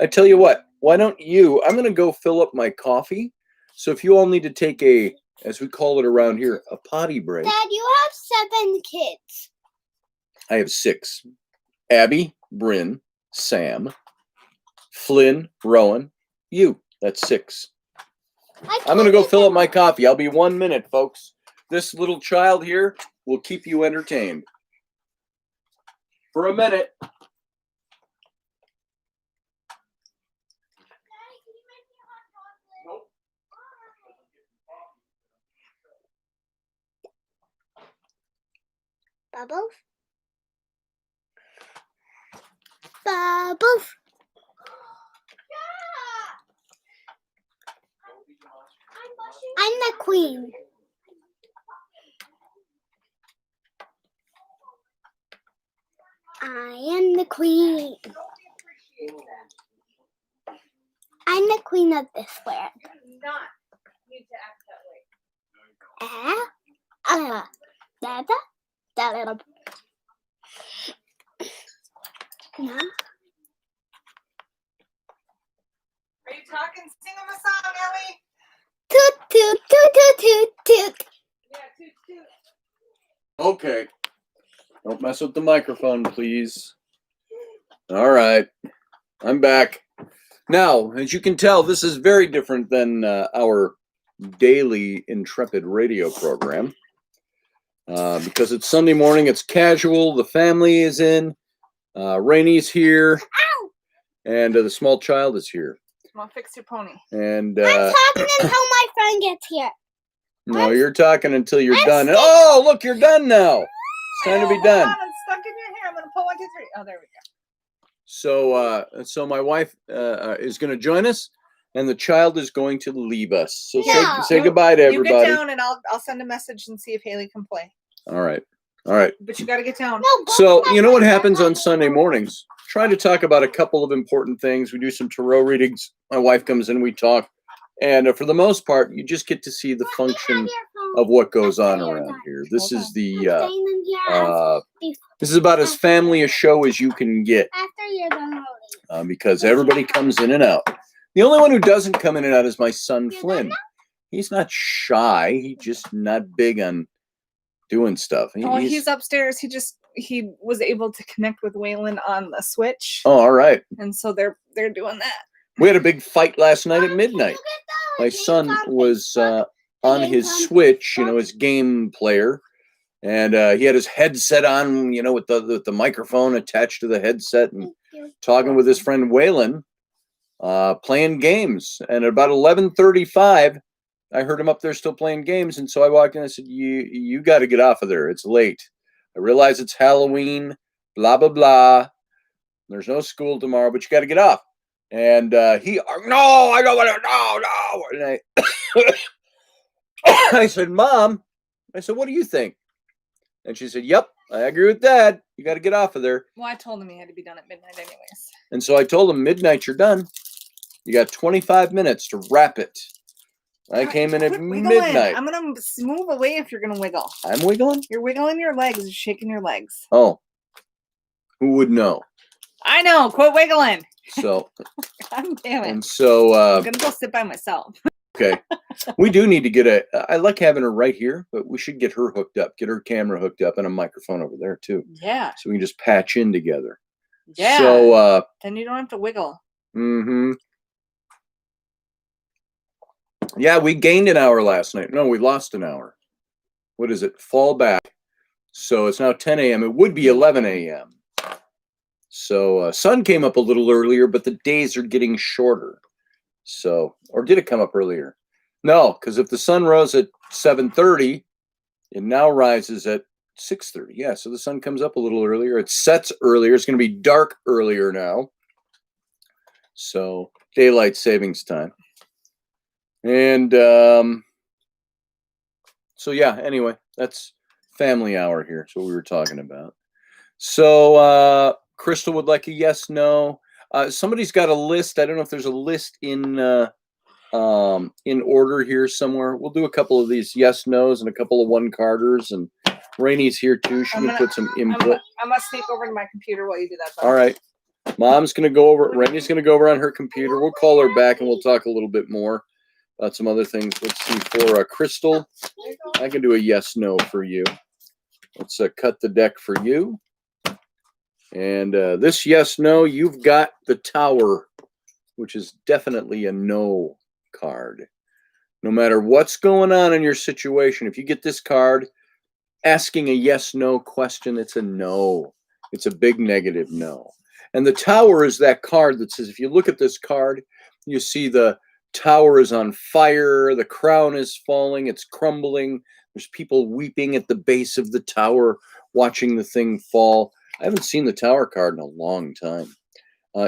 I tell you what, why don't you? I'm going to go fill up my coffee. So if you all need to take a, as we call it around here, a potty break. Dad, you have 7 kids. I have 6. Abby, Bryn, Sam, Flynn, Rowan, you. That's 6. I'm going to go fill up my coffee. I'll be 1 minute, folks. This little child here will keep you entertained for a minute. Bubbles. Bubbles. I'm the queen. I am the queen. I'm the queen of this world. Not need to act that way. No. Are you talking? Sing them a song, Ellie. Toot toot toot toot toot toot. Yeah, toot toot. Okay. Don't mess with the microphone, please. All right. I'm back. Now, as you can tell, this is very different than our daily Intrepid radio program. Because it's Sunday morning, it's casual. The family is in. Raini's here. Ow! And the small child is here. Come on, fix your pony. And I'm talking until my friend gets here. no, you're talking until you're done. Oh, look, you're done now. It's time to be done. Hold on, it's stuck in your hair. I'm gonna pull 1, 2, 3. Oh, there we go. So my wife is going to join us, and the child is going to leave us. So No. say goodbye to everybody. You get down, and I'll send a message and see if Haley can play. All right. All right. But you got to get down. No, So you know what happens on Sunday mornings? Try to talk about a couple of important things. We do some tarot readings. My wife comes in, we talk, and for the most part, you just get to see the function of what goes on around here. This is this is about as family a show as you can get. After you're done rolling. Because everybody comes in and out. The only one who doesn't come in and out is my son Flynn. He's not shy. He's just not big on doing stuff. He's upstairs. He was able to connect with Waylon on the Switch. Oh, all right. And so they're doing that. We had a big fight last night at midnight. My son was on his Switch, his game player, and he had his headset on, with the microphone attached to the headset, and talking with his friend Waylon, playing games. And at about 11:35, I heard him up there still playing games, and so I walked in and I said, "You got to get off of there. It's late. I realize it's Halloween, blah blah blah. There's no school tomorrow, but you got to get off." And no, I don't want to. No. And I said, "Mom," I said, "What do you think?" And she said, "Yep, I agree with Dad. You got to get off of there." Well, I told him he had to be done at midnight anyways. And so I told him, midnight, you're done. You got 25 minutes to wrap it. I came in at midnight. I'm going to move away if you're going to wiggle. I'm wiggling? You're wiggling your legs. You're shaking your legs. Oh. Who would know? I know. Quit wiggling. So. God damn it. And so. I'm going to go sit by myself. Okay. We do need to get I like having her right here, but we should get her hooked up, get her camera hooked up and a microphone over there too. Yeah. So we can just patch in together. Yeah. So, then you don't have to wiggle. Mm-hmm. Yeah, we gained an hour last night. No, we lost an hour. What is it? Fall back. So it's now 10 a.m. It would be 11 a.m. So sun came up a little earlier, but the days are getting shorter. So, or did it come up earlier? No, because if the sun rose at 7:30, it now rises at 6:30. Yeah, so the sun comes up a little earlier. It sets earlier. It's going to be dark earlier now. So daylight savings time. And so yeah, anyway, that's family hour here. That's what we were talking about. So Crystal would like a yes, no. Somebody's got a list. I don't know if there's a list in order here somewhere. We'll do a couple of these yes, no's and a couple of one carders. And Raini's here too. She can put some input. I'm gonna sneak over to my computer while you do that. All right. Mom's going to go over. Raini's going to go over on her computer. We'll call her back and we'll talk a little bit more about some other things. Let's see. For Crystal, I can do a yes, no for you. Let's cut the deck for you. And this yes, no, you've got the Tower, which is definitely a no card. No matter what's going on in your situation, if you get this card asking a yes, no question, it's a no. It's a big negative no. And the Tower is that card that says, if you look at this card, you see the tower is on fire, the crown is falling, it's crumbling. There's people weeping at the base of the tower, watching the thing fall. I haven't seen the Tower card in a long time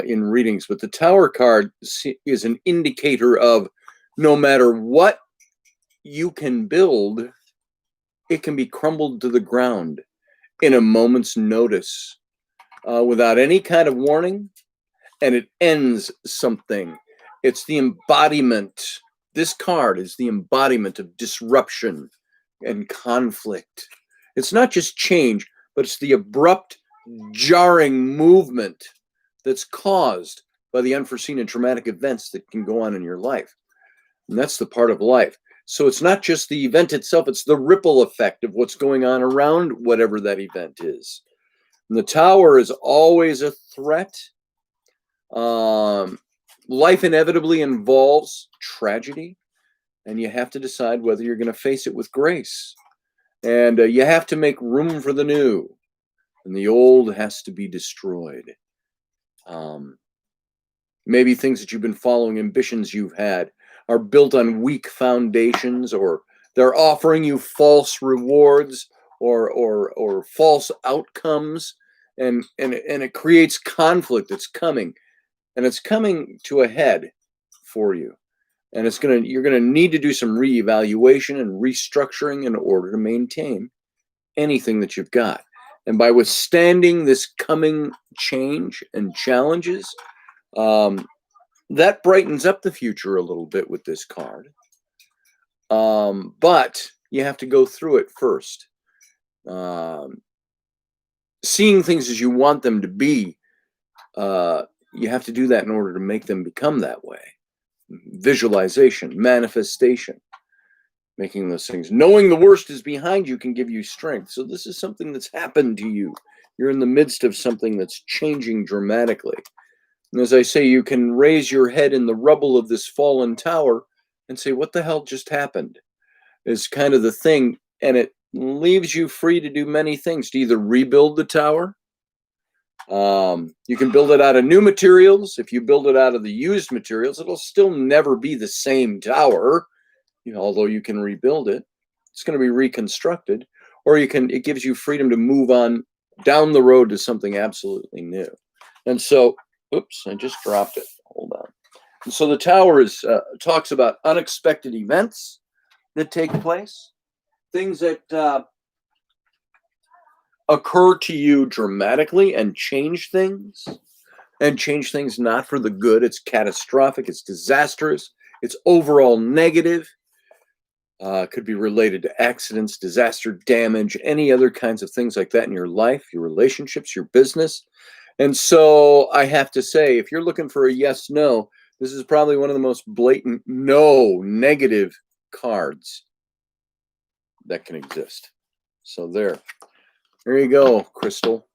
in readings, but the Tower card is an indicator of no matter what you can build, it can be crumbled to the ground in a moment's notice without any kind of warning, and it ends something. It's the embodiment. This card is the embodiment of disruption and conflict. It's not just change, but it's the abrupt, jarring movement that's caused by the unforeseen and traumatic events that can go on in your life. And that's the part of life. So it's not just the event itself, it's the ripple effect of what's going on around whatever that event is. And the Tower is always a threat. Life inevitably involves tragedy, and you have to decide whether you're going to face it with grace. And you have to make room for the new, and the old has to be destroyed. Maybe things that you've been following, ambitions you've had, are built on weak foundations, or they're offering you false rewards or false outcomes, and it creates conflict that's coming. And it's coming to a head for you. And you're gonna need to do some reevaluation and restructuring in order to maintain anything that you've got. And by withstanding this coming change and challenges, that brightens up the future a little bit with this card. But you have to go through it first. Seeing things as you want them to be, you have to do that in order to make them become that way. Visualization, manifestation, making those things. Knowing the worst is behind you can give you strength. So this is something that's happened to you. You're in the midst of something that's changing dramatically. And as I say, you can raise your head in the rubble of this fallen tower and say, what the hell just happened? Is kind of the thing. And it leaves you free to do many things, to either rebuild the tower. You can build it out of new materials. If you build it out of the used materials, it'll still never be the same tower, although you can rebuild it. It's going to be reconstructed. Or it gives you freedom to move on down the road to something absolutely new. And so, oops, I just dropped it. Hold on. And so the Tower talks about unexpected events that take place, things that occur to you dramatically and change things not for the good. It's catastrophic, it's disastrous, it's overall negative. Could be related to accidents, disaster, damage, any other kinds of things like that in your life, your relationships, your business. And so I have to say, if you're looking for a yes, no, this is probably one of the most blatant no negative cards that can exist. So there you go, Crystal.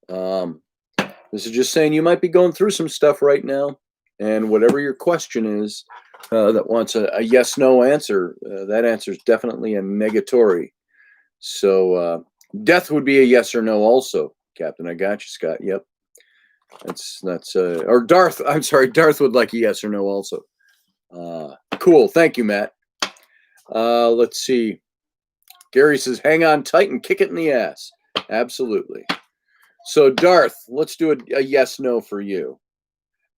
This is just saying you might be going through some stuff right now, and whatever your question is, that wants a yes/no answer. That answer is definitely a negatory. So death would be a yes or no also, Captain. I got you, Scott. Yep. That's or Darth. I'm sorry, Darth would like a yes or no also. Cool. Thank you, Matt. Let's see. Gary says, hang on tight and kick it in the ass. Absolutely. So Darth, let's do a yes/no for you.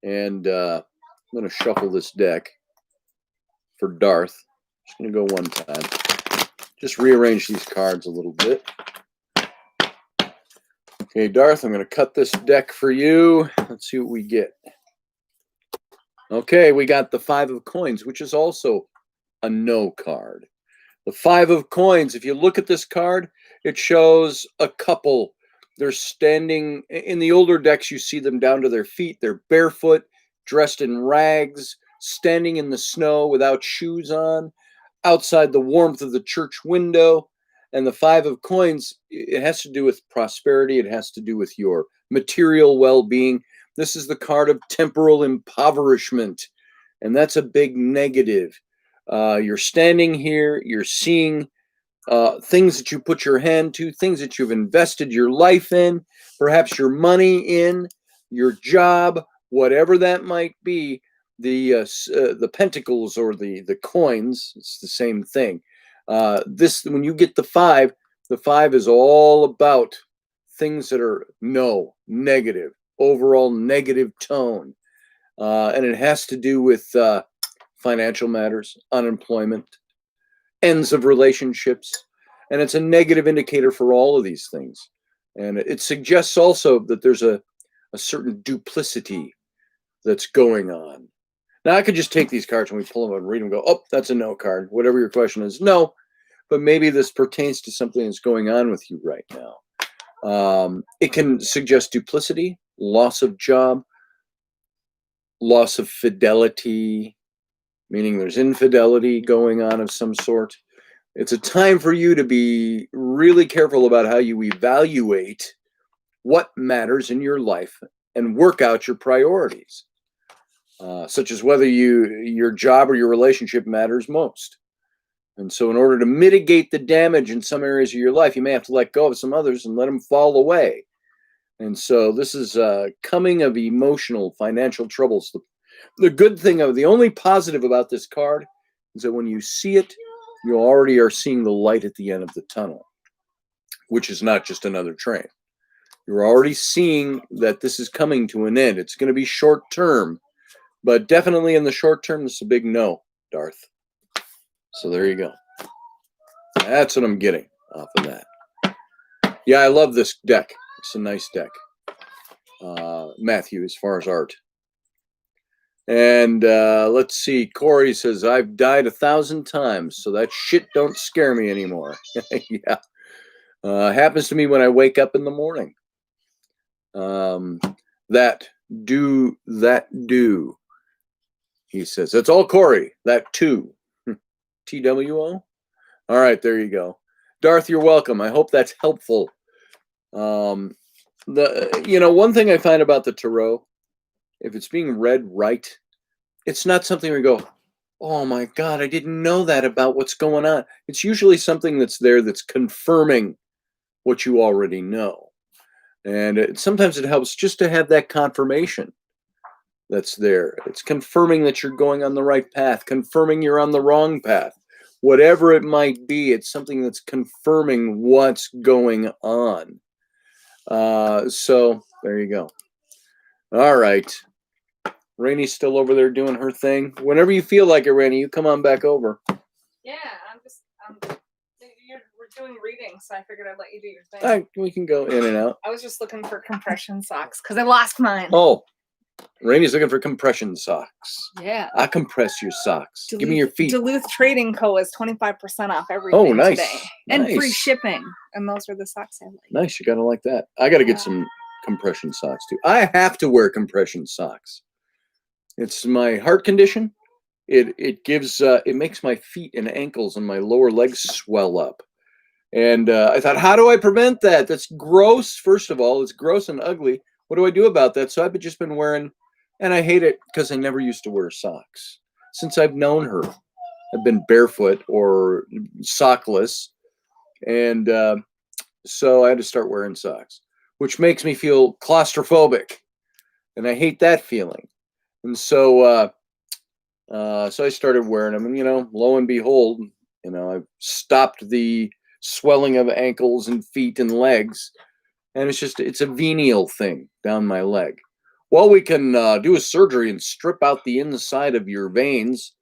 And I'm going to shuffle this deck for Darth. Just going to go one time. Just rearrange these cards a little bit. Okay, Darth, I'm going to cut this deck for you. Let's see what we get. Okay, we got the 5 of coins, which is also a no card. The 5 of coins, if you look at this card, it shows a couple. They're standing, in the older decks, you see them down to their feet. They're barefoot, dressed in rags, standing in the snow without shoes on, outside the warmth of the church window. And the 5 of coins, it has to do with prosperity. It has to do with your material well-being. This is the card of temporal impoverishment, and that's a big negative. You're standing here, you're seeing things that you put your hand to, things that you've invested your life in, perhaps your money in, your job, whatever that might be. The pentacles or the coins, it's the same thing. When you get the 5 is all about things that are negative, overall negative tone, and it has to do with financial matters, unemployment, ends of relationships, and it's a negative indicator for all of these things. And it suggests also that there's a certain duplicity that's going on. Now, I could just take these cards when we pull them and read them and go, oh, that's a no card. Whatever your question is, no. But maybe this pertains to something that's going on with you right now. It can suggest duplicity, loss of job, loss of fidelity, meaning there's infidelity going on of some sort. It's a time for you to be really careful about how you evaluate what matters in your life and work out your priorities, such as whether your job or your relationship matters most. And so in order to mitigate the damage in some areas of your life, you may have to let go of some others and let them fall away. And so this is coming of emotional, financial troubles. The good thing the only positive about this card is that when you see it, you already are seeing the light at the end of the tunnel, which is not just another train. You're already seeing that this is coming to an end. It's going to be short term, but definitely in the short term, this is a big no, Darth. So there you go. That's what I'm getting off of that. Yeah, I love this deck. It's a nice deck. Matthew, as far as art. And let's see. Corey says, I've died 1,000 times, so that shit don't scare me anymore. Yeah. Happens to me when I wake up in the morning. That do. He says, that's all Corey. That too. TWO? All right, there you go. Darth, you're welcome. I hope that's helpful. One thing I find about the tarot, if it's being read right, it's not something where you go, oh my God, I didn't know that about what's going on. It's usually something that's there that's confirming what you already know. And sometimes it helps just to have that confirmation that's there. It's confirming that you're going on the right path, confirming you're on the wrong path. Whatever it might be, it's something that's confirming what's going on. So there you go. All right. Raini's still over there doing her thing. Whenever you feel like it, Raini, you come on back over. Yeah, we're doing readings, so I figured I'd let you do your thing. We can go in and out. I was just looking for compression socks because I lost mine. Oh, Raini's looking for compression socks. Yeah. I compress your socks. Give me your feet. Duluth Trading Co. is 25% off everything today. And free shipping. And those are the socks I like. Nice. You got to like that. I got to get some compression socks too. I have to wear compression socks. It's my heart condition. It gives it makes my feet and ankles and my lower legs swell up. And I thought, how do I prevent that? That's gross. First of all, it's gross and ugly. What do I do about that? So I've just been wearing, and I hate it because I never used to wear socks. since I've known her. I've been barefoot or sockless. And so I had to start wearing socks, which makes me feel claustrophobic. And I hate that feeling. And so I started wearing them. And, lo and behold, I've stopped the swelling of ankles and feet and legs. And it's a venial thing down my leg. Well, we can do a surgery and strip out the inside of your veins.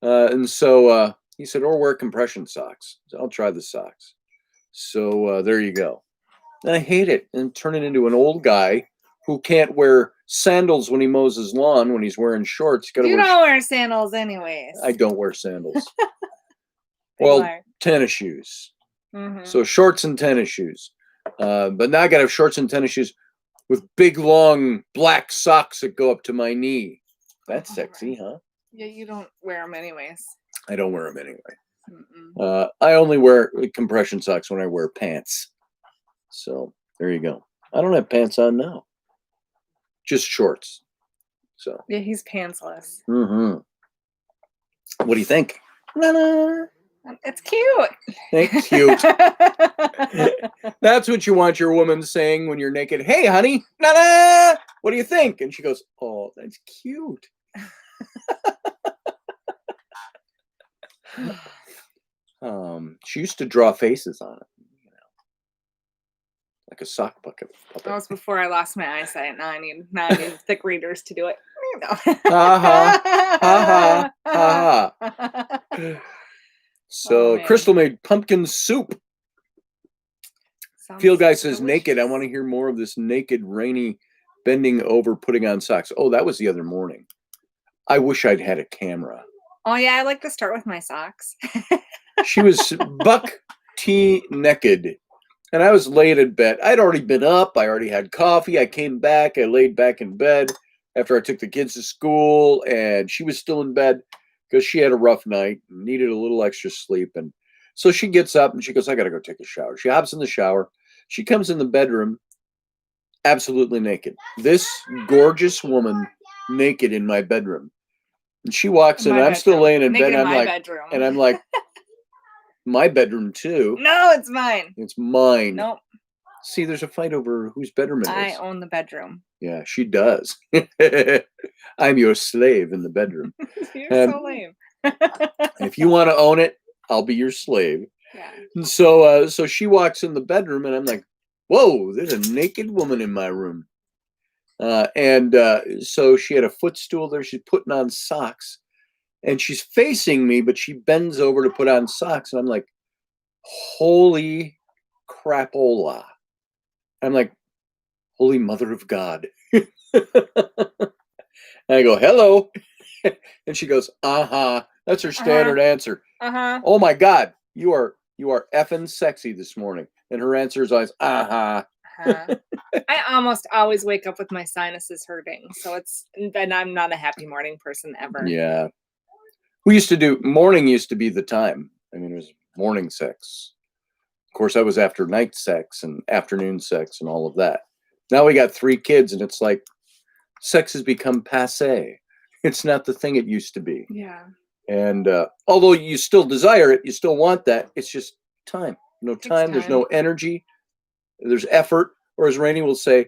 And so he said, or wear compression socks. So I'll try the socks. So there you go. And I hate it and turn it into an old guy who can't wear sandals when he mows his lawn when he's wearing shorts. You don't wear sandals anyways. I don't wear sandals. Well, tennis shoes. Mm-hmm. So shorts and tennis shoes. But now I got to have shorts and tennis shoes with big, long black socks that go up to my knee. That's sexy, huh? Yeah, you don't wear them anyways. I don't wear them anyway. I only wear compression socks when I wear pants. So there you go. I don't have pants on now. Just shorts. So yeah, he's pantsless. Mm-hmm. What do you think? Ta-da. It's cute. It's cute. That's what you want your woman saying when you're naked. Hey, honey, ta-da! What do you think? And she goes, oh, that's cute. She used to draw faces on it, like a sock bucket. That was before I lost my eyesight. Now I need thick readers to do it. So Crystal made pumpkin soup. Field Guy says delicious. Naked. I want to hear more of this naked Rainy bending over, putting on socks. Oh, that was the other morning. I wish I'd had a camera. Oh yeah, I like to start with my socks. She was buck tea naked. And I was laid in bed. I'd already been up. I already had coffee. I came back. I laid back in bed after I took the kids to school. And she was still in bed because she had a rough night and needed a little extra sleep. And so she gets up and she goes, I got to go take a shower. She hops in the shower. She comes in the bedroom absolutely naked. This gorgeous woman naked in my bedroom. And she walks in. I'm still laying in bed. And I'm like, my bedroom too. No, it's mine. It's mine. Nope. See, there's a fight over whose bedroom it is. I own the bedroom. Yeah, she does. I'm your slave in the bedroom. You're so lame. If you want to own it, I'll be your slave. Yeah. And so she walks in the bedroom, and I'm like, whoa, there's a naked woman in my room. So she had a footstool there. She's putting on socks. And she's facing me, but she bends over to put on socks. And I'm like, holy crapola. I'm like, holy mother of God. And I go, hello. And she goes, uh-huh. That's her standard answer. Uh-huh. Oh my God, you are effing sexy this morning. And her answer is always, uh-huh. I almost always wake up with my sinuses hurting. And I'm not a happy morning person ever. Yeah. Morning used to be the time. I mean, it was morning sex. Of course, I was after night sex and afternoon sex and all of that. Now we got 3 kids and it's like sex has become passé. It's not the thing it used to be. Yeah. And although you still desire it, you still want that. It's just time. No time. There's no energy. There's effort. Or as Rainey will say,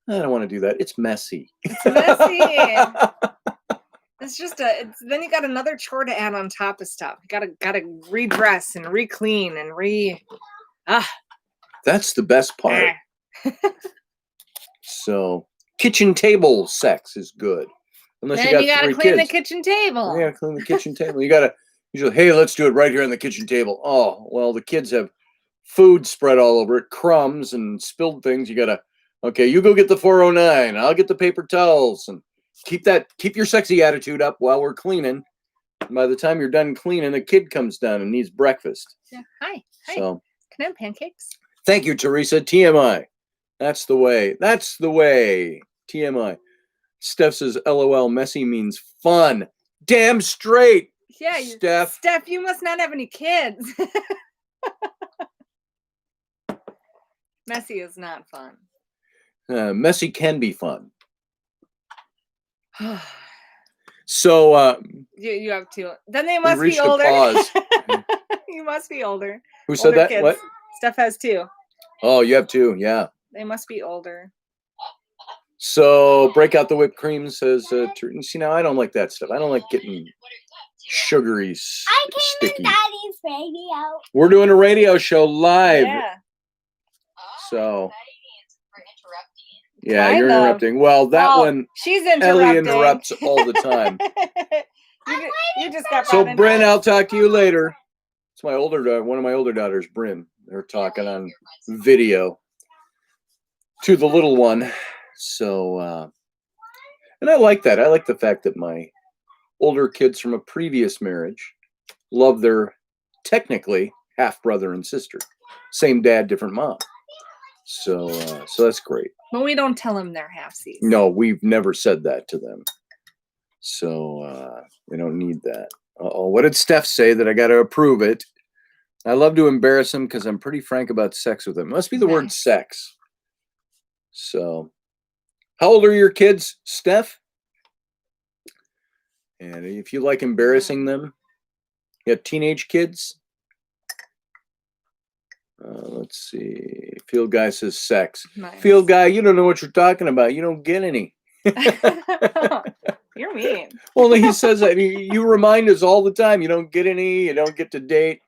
I don't want to do that. It's messy. It's messy. It's just then you got another chore to add on top of stuff. You gotta redress and re-clean and That's the best part. So kitchen table sex is good. Unless then you got 3 gotta clean kids. the kitchen table. You gotta clean the kitchen table. You go, hey, let's do it right here on the kitchen table. Oh, well, the kids have food spread all over it, crumbs and spilled things. You gotta, okay, you go get the 409. I'll get the paper towels and keep your sexy attitude up while we're cleaning. And by the time you're done cleaning, a kid comes down and needs breakfast. Yeah. Hi. So, can I have pancakes? Thank you, Teresa. TMI. That's the way. That's the way. TMI. Steph says, LOL, messy means fun. Damn straight. Yeah, Steph, you must not have any kids. Messy is not fun. Messy can be fun. So You have two. Then they we must be reached a older. pause. You must be older. Who said Older that? kids. What? Steph has two. Oh, you have two. Yeah. They must be older. So break out the whipped cream, says. See, now I don't like that stuff. I don't like getting sugary, I came sticky. in Daddy's radio. We're doing a radio show live. Yeah. So. Yeah, Kind you're of. interrupting. Well, that Well, one, she's interrupting. Ellie interrupts all the time. you just got So, brought in. Bryn, I'll talk to you later. It's my older daughter, one of my older daughters, Bryn. They're talking on video to the little one. So, and I like that. I like the fact that my older kids from a previous marriage love their technically half brother and sister, same dad, different mom. So that's great. But we don't tell them they're half-seas. No, we've never said that to them. So they don't need that. Uh-oh, what did Steph say that I got to approve it? I love to embarrass him because I'm pretty frank about sex with him. Must be the word sex. So, how old are your kids, Steph? And if you like embarrassing them, you have teenage kids? Let's see. Field guy says sex. Nice. Field guy, you don't know what you're talking about. You don't get any. You're mean. Well, he says that you remind us all the time. You don't get any. You don't get to date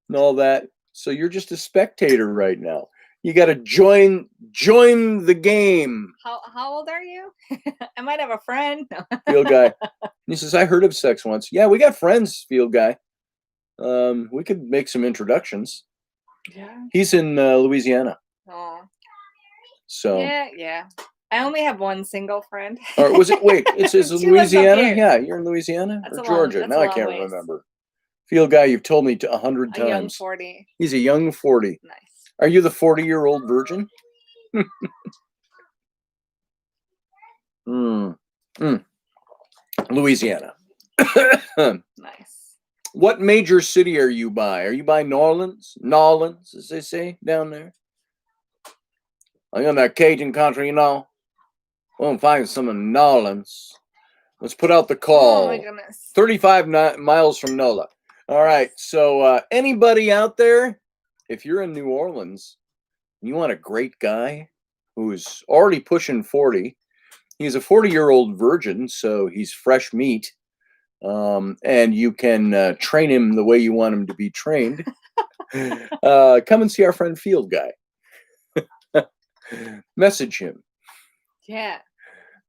and all that. So you're just a spectator right now. You got to join the game. How old are you? I might have a friend. No. Field guy. He says, I heard of sex once. Yeah, we got friends, field guy. We could make some introductions. Yeah. He's in Louisiana. Oh. So. Yeah. I only have one single friend. Or was it? Wait, it's She lives up Louisiana. here. Yeah, you're in Louisiana That's or a Georgia. long- Now that's I a can't long ways. remember. Field guy, you've told me 100 A young times. 40. He's a young 40. Nice. Are you the 40-year-old virgin? Louisiana. Nice. What major city are you by? Are you by New Orleans? Nolans, as they say down there. Are you in that Cajun country, you know? We'll find some in New Orleans. Let's put out the call. Oh my goodness. 35 miles from NOLA. All right. So anybody out there, if you're in New Orleans, and you want a great guy who's already pushing 40, he's a 40-year-old virgin, so he's fresh meat. And you can train him the way you want him to be trained. Come and see our friend Field Guy. Message him. Yeah.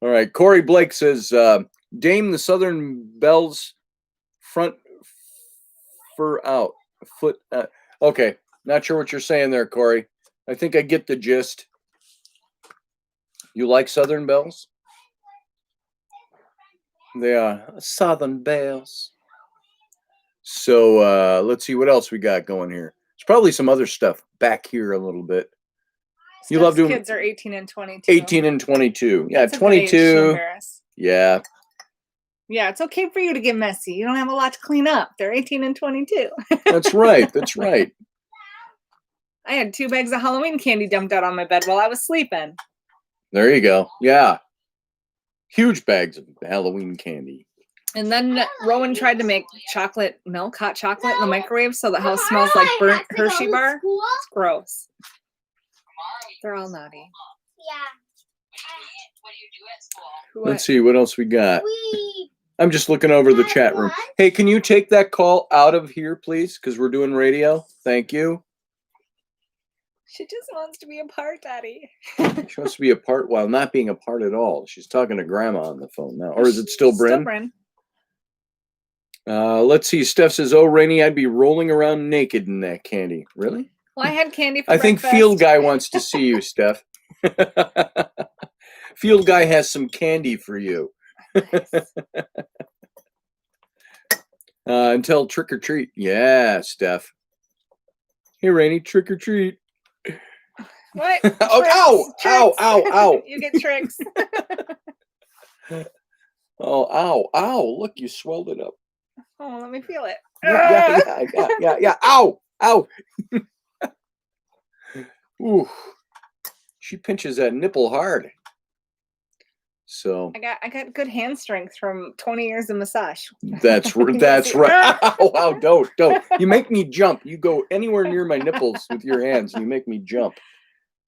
All right. Corey Blake says, Dame the Southern Belles front fur out. Foot. Okay. Not sure what you're saying there, Corey. I think I get the gist. You like Southern Belles? They are Southern Belles. So let's see what else we got going here. There's probably some other stuff back here a little bit. You love doing kids are 18 and 22. 18 and 22. Yeah, That's a good age to 22. embarrass. Yeah. Yeah, it's okay for you to get messy. You don't have a lot to clean up. They're 18 and 22. That's right. That's right. I had 2 bags of Halloween candy dumped out on my bed while I was sleeping. There you go. Yeah. Huge bags of Halloween candy. And then Rowan tried to make chocolate milk, hot chocolate in the microwave so the house smells like burnt Hershey bar. It's gross. They're all naughty. Yeah. Let's see what else we got. I'm just looking over the chat room. Hey, can you take that call out of here, please? Because we're doing radio. Thank you. She just wants to be a part, Daddy. She wants to be a part while not being a part at all. She's talking to Grandma on the phone now. Or is it still Bryn? Still Bryn. Let's see. Steph says, oh, Rainy, I'd be rolling around naked in that candy. Really? Well, I had candy for I think breakfast. Field Guy wants to see you, Steph. Field Guy has some candy for you. Until trick or treat. Yeah, Steph. Hey, Rainy, trick or treat. What? Oh, Tricks, ow, tricks. ow, ow, ow. You get tricks. Oh, ow, ow. Look, you swelled it up. Oh, let me feel it. Yeah. Ow, ow. Ooh. She pinches that nipple hard. So I got good hand strength from 20 years of massage. that's right. Wow, don't. You make me jump. You go anywhere near my nipples with your hands, and you make me jump.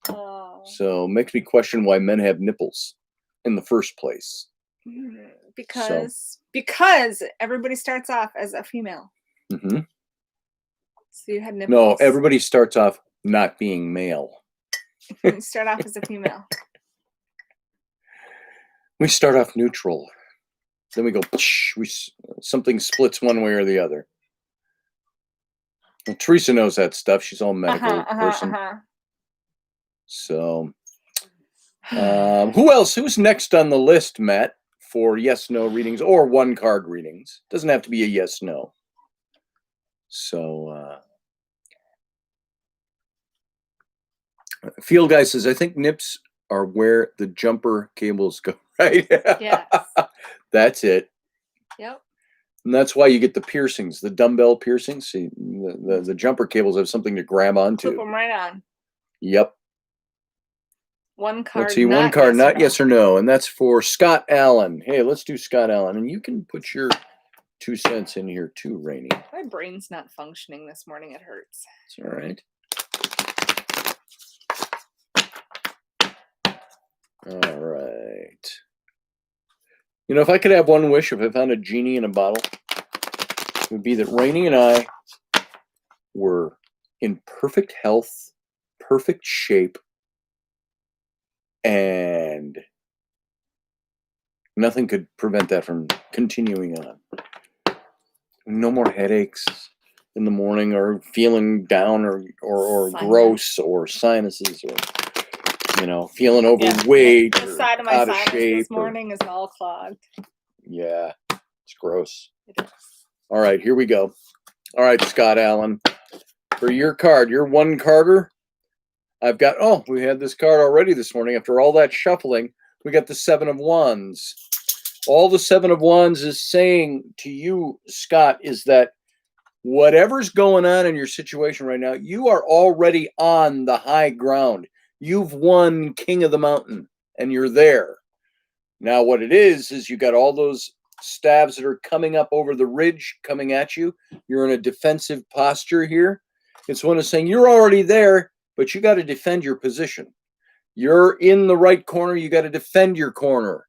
Oh. So it makes me question why men have nipples in the first place. Because everybody starts off as a female. Mm-hmm. So you had nipples. No, everybody starts off not being male. You start off as a female. We start off neutral. Then we go, something splits one way or the other. Well, Teresa knows that stuff. She's all medical person. So, who else? Who's next on the list, Matt, for yes/no readings or one card readings? Doesn't have to be a yes/no. So, Field Guy says, I think nips are where the jumper cables go, right? Yes. That's it. Yep. And that's why you get the piercings, the dumbbell piercings. See, the jumper cables have something to grab onto. Flip them right on. Yep. One card. Let's see, one card, not yes or no. And that's for Scott Allen. Hey, let's do Scott Allen. And you can put your 2 cents in here too, Rainy. My brain's not functioning this morning. It hurts. It's all right. All right. You know, if I could have one wish, if I found a genie in a bottle, it would be that Rainy and I were in perfect health, perfect shape, and nothing could prevent that from continuing on. No more headaches in the morning or feeling down or gross or sinuses or, you know, feeling overweight. The side of my sinus this morning is all clogged. Yeah, it's gross. It is. All right, here we go. All right, Scott Allen, for your card, your one carder, I've got, we had this card already this morning. After all that shuffling, we got the 7 of Wands. All the 7 of Wands is saying to you, Scott, is that whatever's going on in your situation right now, you are already on the high ground. You've won King of the Mountain, and you're there. Now, what it is you got all those stabs that are coming up over the ridge coming at you. You're in a defensive posture here. It's one of saying you're already there, but you got to defend your position. You're in the right corner. You got to defend your corner.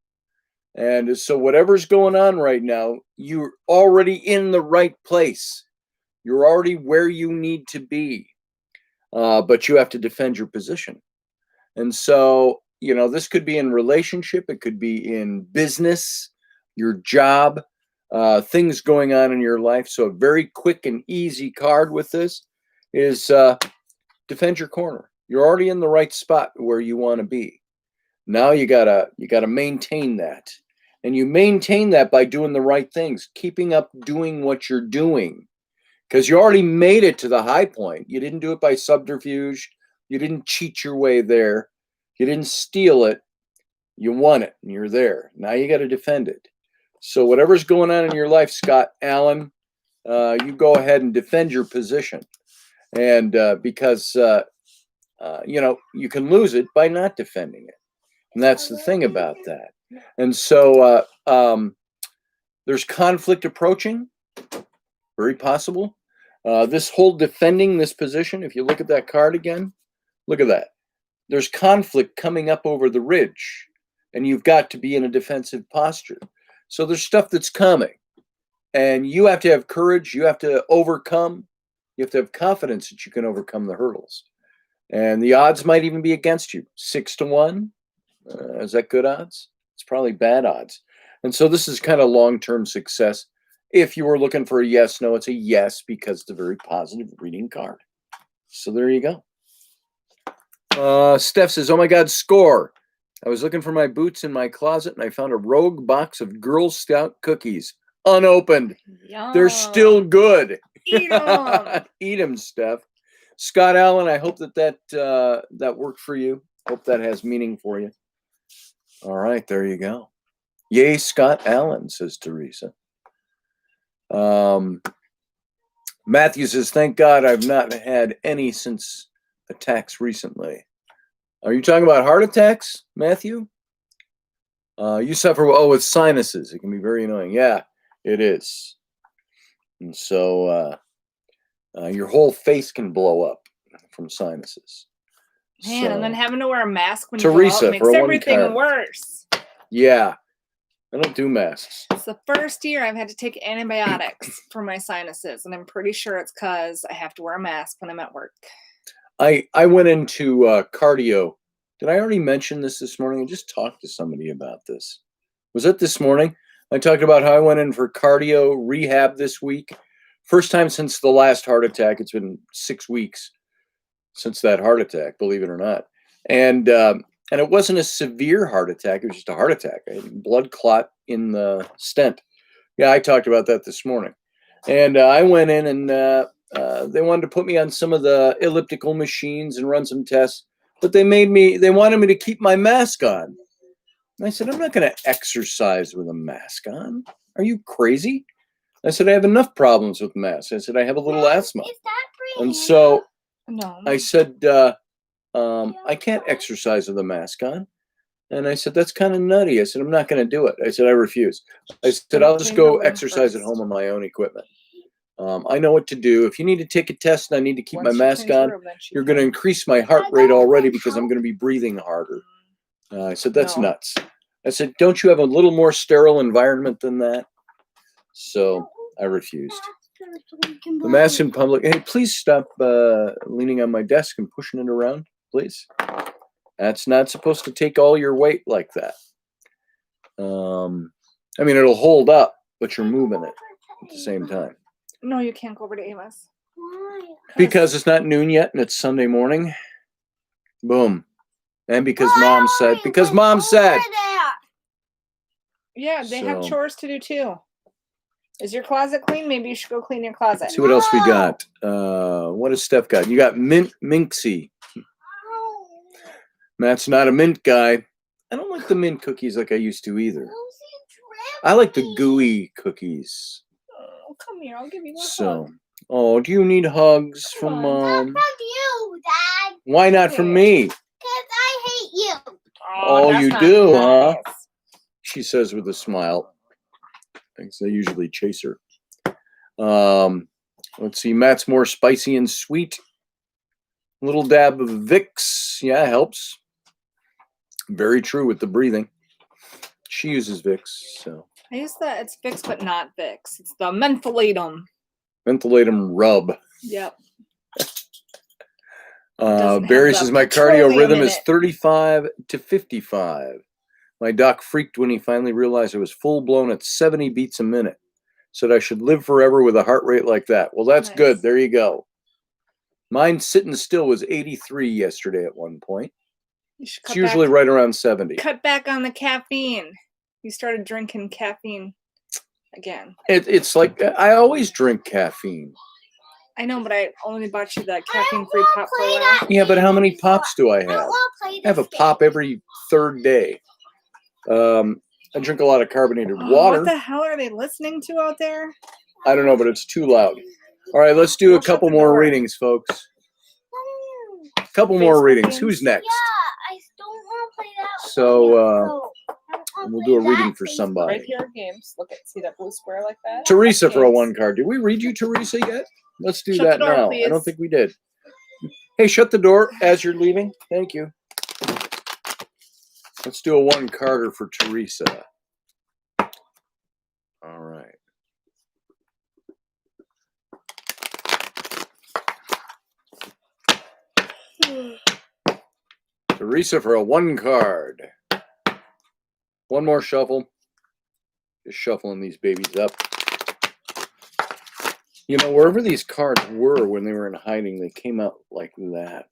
And so whatever's going on right now, you're already in the right place. You're already where you need to be. But you have to defend your position. And so, you know, this could be in relationship. It could be in business, your job, things going on in your life. So a very quick and easy card with this is defend your corner. You're already in the right spot where you want to be. Now you gotta maintain that. And you maintain that by doing the right things, keeping up doing what you're doing. Because you already made it to the high point. You didn't do it by subterfuge. You didn't cheat your way there. You didn't steal it. You won it, and you're there. Now you got to defend it. So whatever's going on in your life, Scott Allen, you go ahead and defend your position. And because, you know, you can lose it by not defending it. And that's the thing about that. And so there's conflict approaching. Very possible. This whole defending this position, if you look at that card again, look at that. There's conflict coming up over the ridge, and you've got to be in a defensive posture. So there's stuff that's coming, and you have to have courage. You have to overcome. You have to have confidence that you can overcome the hurdles. And the odds might even be against you. 6-1. Is that good odds? It's probably bad odds. And so this is kind of long-term success. If you were looking for a yes, no, it's a yes because it's a very positive reading card. So there you go. Steph says, oh my God, score. I was looking for my boots in my closet and I found a rogue box of Girl Scout cookies unopened. Yum. They're still good. Eat them. Eat them, Steph. Scott Allen, I hope that worked for you. Hope that has meaning for you. All right, there you go. Yay, Scott Allen, says Teresa. Matthew says, thank God I've not had any since attacks recently. Are you talking about heart attacks, Matthew? You suffer with sinuses. It can be very annoying. Yeah, it is. And so your whole face can blow up from sinuses. Man, and then having to wear a mask when Teresa, you go out makes everything worse. Yeah, I don't do masks. It's the first year I've had to take antibiotics for my sinuses, and I'm pretty sure it's because I have to wear a mask when I'm at work. I went into cardio. Did I already mention this morning? I just talked to somebody about this. Was it this morning? I talked about how I went in for cardio rehab this week. First time since the last heart attack. It's been 6 weeks since that heart attack, believe it or not. And it wasn't a severe heart attack. It was just a heart attack. I had a blood clot in the stent. Yeah, I talked about that this morning. And I went in and they wanted to put me on some of the elliptical machines and run some tests. But they wanted me to keep my mask on. And I said, I'm not going to exercise with a mask on. Are you crazy? I said, I have enough problems with masks. I said, I have a little asthma. And so I said, I can't exercise with a mask on. And I said, that's kind of nutty. I said, I'm not going to do it. I said, I refuse. I said, I'll just go exercise at home on my own equipment. I know what to do. If you need to take a test and I need to keep my mask on, you're going to increase my heart rate already because I'm going to be breathing harder. I said, that's nuts. I said, don't you have a little more sterile environment than that? So I refused. The mask in public. Hey, please stop leaning on my desk and pushing it around, please. That's not supposed to take all your weight like that. I mean, it'll hold up, but you're moving it at the same time. No, you can't go over to Amos. Why? Because it's not noon yet and it's Sunday morning. Boom. And because Mom said. Yeah, they have chores to do too. Is your closet clean? Maybe you should go clean your closet. See what else we got. What has Steph got? You got Minxie. Matt's not a mint guy. I don't like the mint cookies like I used to either. I like the gooey cookies. Oh, come here. I'll give you a hug. Oh, do you need hugs from Mom? From you, Dad. Why not from me? Because I hate you. Oh, you do, nice. huh? She says with a smile. Because I usually chase her. Let's see. Matt's more spicy and sweet. A little dab of Vicks. Yeah, helps. Very true with the breathing. She uses Vicks, so. I use it's Vicks, but not Vicks. It's the mentholatum. Mentholatum rub. Yep. Barry says my cardio rhythm is 35 to 55. My doc freaked when he finally realized I was full blown at 70 beats a minute. Said I should live forever with a heart rate like that. Well, that's good. There you go. Mine sitting still was 83 yesterday at one point. It's usually right around 70. Cut back on the caffeine. You started drinking caffeine again. It's like I always drink caffeine. I know, but I only bought you that caffeine-free pop for a while. Yeah, but how many pops do I have? I have a pop every third day. I drink a lot of carbonated water. What the hell are they listening to out there? I don't know, but it's too loud. All right, let's do a couple more readings, folks. A couple more readings. Who's next? Yeah, I don't want to play that. So we'll do a reading for somebody. Right here, games. Look at see that blue square like that. Teresa for a 1 card. Did we read you, Teresa, yet? Let's do that now. Please. I don't think we did. Hey, shut the door as you're leaving. Thank you. Let's do a 1 carder for Teresa. All right. Teresa for a 1 card. 1 more shuffle. Just shuffling these babies up. You know, wherever these cards were when they were in hiding, they came out like that.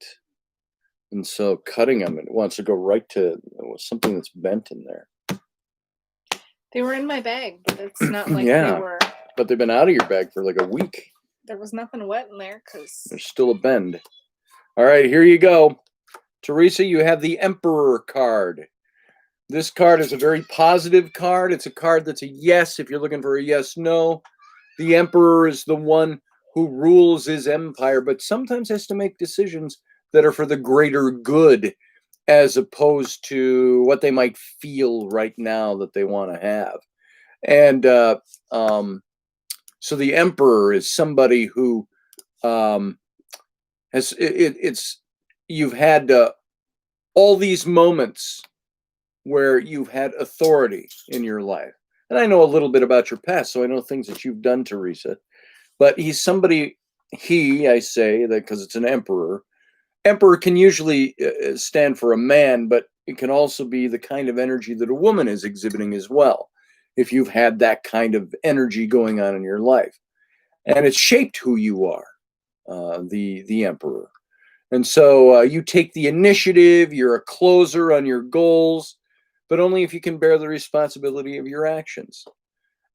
And so cutting them, it wants to go right to something that's bent in there. They were in my bag, but it's not like yeah, they were. But they've been out of your bag for like a week. There was nothing wet in there because there's still a bend. All right, here you go. Teresa, you have the Emperor card. This card is a very positive card. It's a card that's a yes if you're looking for a yes-no. The Emperor is the one who rules his empire, but sometimes has to make decisions that are for the greater good. as opposed to what they might feel right now that they want to have. And so the emperor is somebody who you've had all these moments where you've had authority in your life. And I know a little bit about your past, so I know things that you've done, Teresa. But he's somebody, I say that because it's an emperor. Emperor can usually stand for a man, but it can also be the kind of energy that a woman is exhibiting as well, if you've had that kind of energy going on in your life. And it's shaped who you are, the emperor. And so you take the initiative, you're a closer on your goals, but only if you can bear the responsibility of your actions.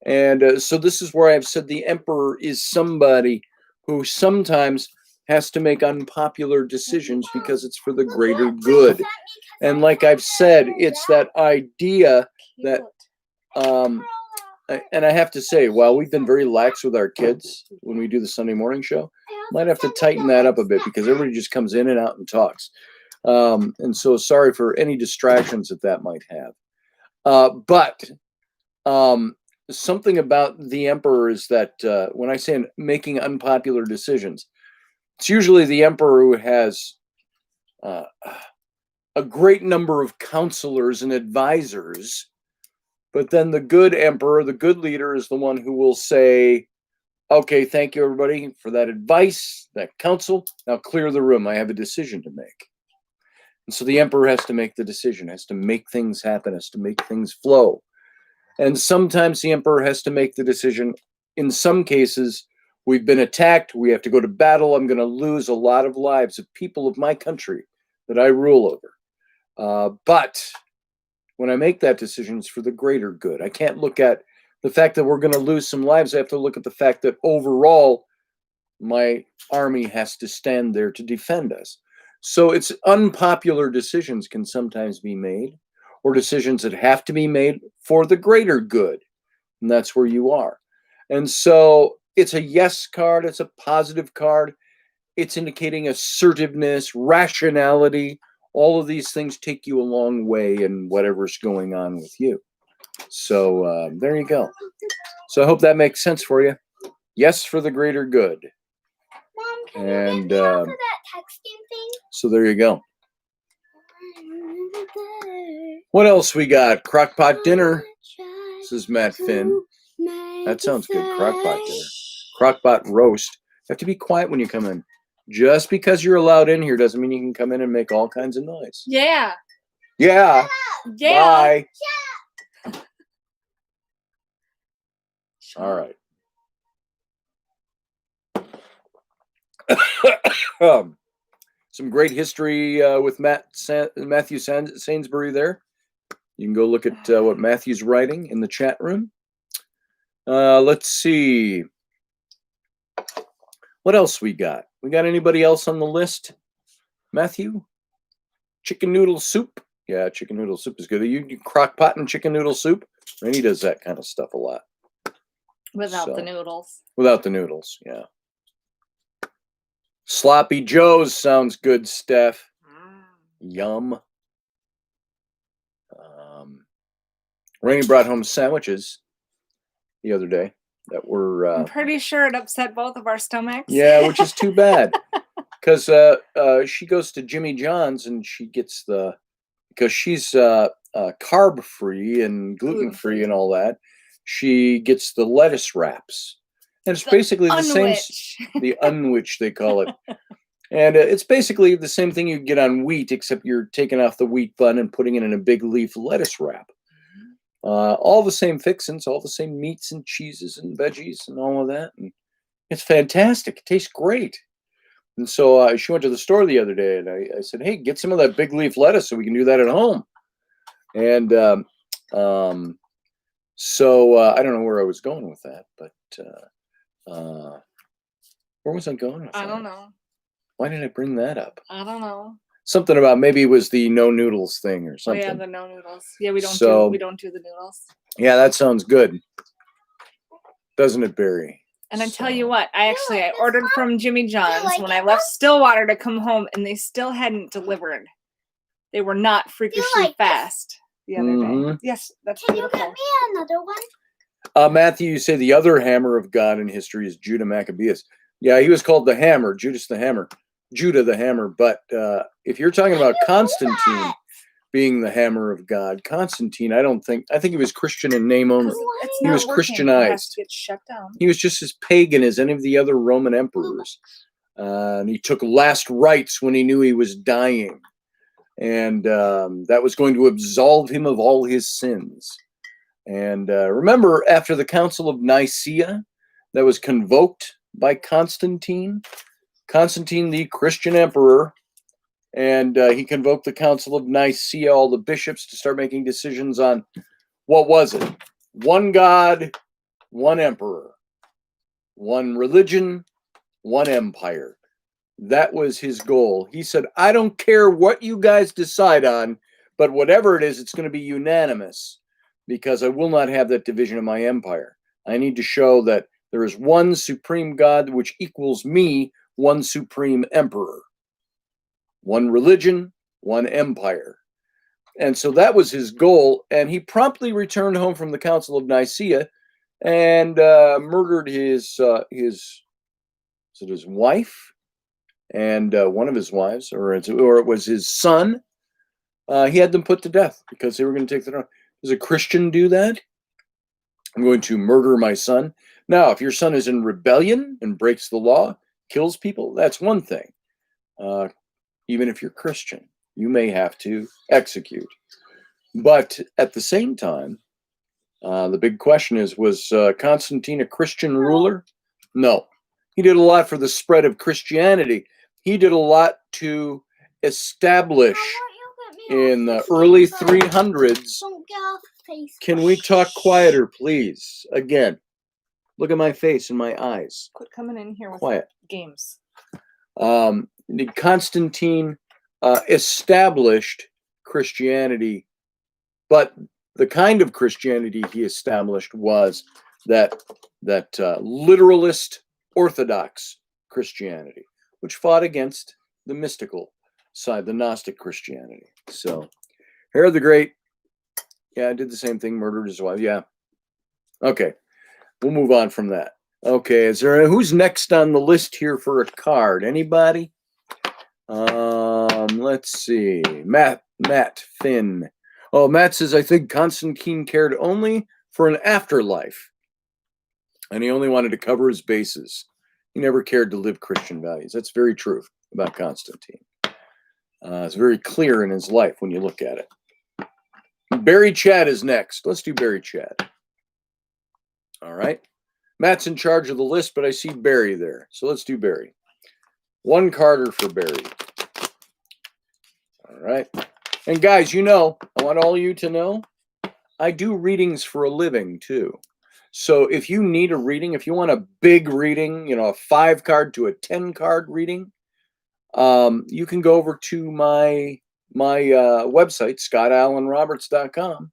And so this is where I've said the emperor is somebody who sometimes has to make unpopular decisions because it's for the greater good. And like I've said, it's that idea that, and I have to say, while we've been very lax with our kids when we do the Sunday morning show, might have to tighten that up a bit because everybody just comes in and out and talks. And so sorry for any distractions that might have. But something about the emperor is that when I say making unpopular decisions, it's usually the emperor who has a great number of counselors and advisors. But then the good emperor, the good leader, is the one who will say, okay, thank you, everybody, for that advice, that counsel. Now clear the room. I have a decision to make. And so the emperor has to make the decision, has to make things happen, has to make things flow. And sometimes the emperor has to make the decision. In some cases, we've been attacked. We have to go to battle. I'm going to lose a lot of lives of people of my country that I rule over. But when I make that decision, it's for the greater good. I can't look at the fact that we're going to lose some lives. I have to look at the fact that overall, my army has to stand there to defend us. So it's unpopular decisions can sometimes be made, or decisions that have to be made for the greater good. And that's where you are. And so it's a yes card. It's a positive card. It's indicating assertiveness, rationality. All of these things take you a long way in whatever's going on with you. So there you go. So I hope that makes sense for you. Yes, for the greater good. Mom, can And you get me off of that texting thing? so there you go. What else we got? Crockpot dinner. This is Matt Finn. That sounds good. Crockpot dinner. Crockpot roast. You have to be quiet when you come in. Just because you're allowed in here doesn't mean you can come in and make all kinds of noise. Yeah. Yeah. Yeah. Bye. All right. Some great history with Matthew Sainsbury there. You can go look at what Matthew's writing in the chat room. Let's see. What else we got? We got anybody else on the list? Matthew? Chicken noodle soup? Yeah, chicken noodle soup is good. You crock pot and chicken noodle soup? Rainy does that kind of stuff a lot. Without the noodles. Without the noodles, yeah. Sloppy Joe's sounds good, Steph. Yum. Rainy brought home sandwiches the other day that were... I'm pretty sure it upset both of our stomachs. Yeah, which is too bad. Because she goes to Jimmy John's and she gets because she's carb-free and gluten-free and all that, she gets the lettuce wraps. And it's basically the same, the unwich they call it. And it's basically the same thing you get on wheat, except you're taking off the wheat bun and putting it in a big leaf lettuce wrap. All the same fixings, all the same meats and cheeses and veggies and all of that. And it's fantastic. It tastes great. And so she went to the store the other day and I said, hey, get some of that big leaf lettuce so we can do that at home. And so I don't know where I was going with that, but where was I going with that? I don't know. Why did I bring that up? I don't know. Something about maybe it was the no noodles thing or something. Oh, yeah, the no noodles. Yeah, we don't do the noodles. Yeah, that sounds good. Doesn't it, Barry? And I tell you what, I ordered from Jimmy John's when I left Stillwater to come home, and they still hadn't delivered They were not freakishly like this? fast the other day. Yes, that's Can you beautiful. get me another one? Matthew, you say the other hammer of God in history is Judah Maccabeus. Yeah, he was called the Hammer, Judas the Hammer, Judah the Hammer. But if you're talking about Constantine being the hammer of God, Constantine, I think he was Christian in name only. He was Christianized. It has to get shut down. He was just as pagan as any of the other Roman emperors. And he took last rites when he knew he was dying. And that was going to absolve him of all his sins. And remember, after the Council of Nicaea that was convoked by Constantine, the Christian emperor, and he convoked the Council of Nicaea, all the bishops, to start making decisions on, what was it? One God, one emperor, one religion, one empire. That was his goal. He said, I don't care what you guys decide on, but whatever it is, it's going to be unanimous, because I will not have that division of my empire. I need to show that there is one supreme God, which equals me, one supreme emperor. One religion, one empire. And so that was his goal, and he promptly returned home from the Council of Nicaea and murdered his wife and one of his wives, or it was his son. He had them put to death because they were going to take the throne. Does a Christian do that? I'm going to murder my son. Now, if your son is in rebellion and breaks the law, kills people, that's one thing. Even if you're Christian, you may have to execute. But at the same time, the big question is, was Constantine a Christian ruler? No. He did a lot for the spread of Christianity. He did a lot to establish in the early 300s. Can we talk quieter, please? Again, look at my face and my eyes. Quit coming in here with Quiet. Games. Constantine established Christianity, but the kind of Christianity he established was that literalist Orthodox Christianity, which fought against the mystical side, the Gnostic Christianity. So Herod the Great, yeah, did the same thing, murdered his wife. Yeah. Okay, we'll move on from that. Okay, who's next on the list here for a card? Anybody? Let's see. Matt Finn. Oh, Matt says, I think Constantine cared only for an afterlife, and he only wanted to cover his bases. He never cared to live Christian values. That's very true about Constantine. It's very clear in his life when you look at it. Barry Chad is next. Let's do Barry Chad. All right. Matt's in charge of the list, but I see Barry there. So let's do Barry. One Carter for Barry. All right. And guys, I want all you to know, I do readings for a living too. So if you need a reading, if you want a big reading, a 5-card to a 10-card reading, you can go over to my website, scottallenroberts.com,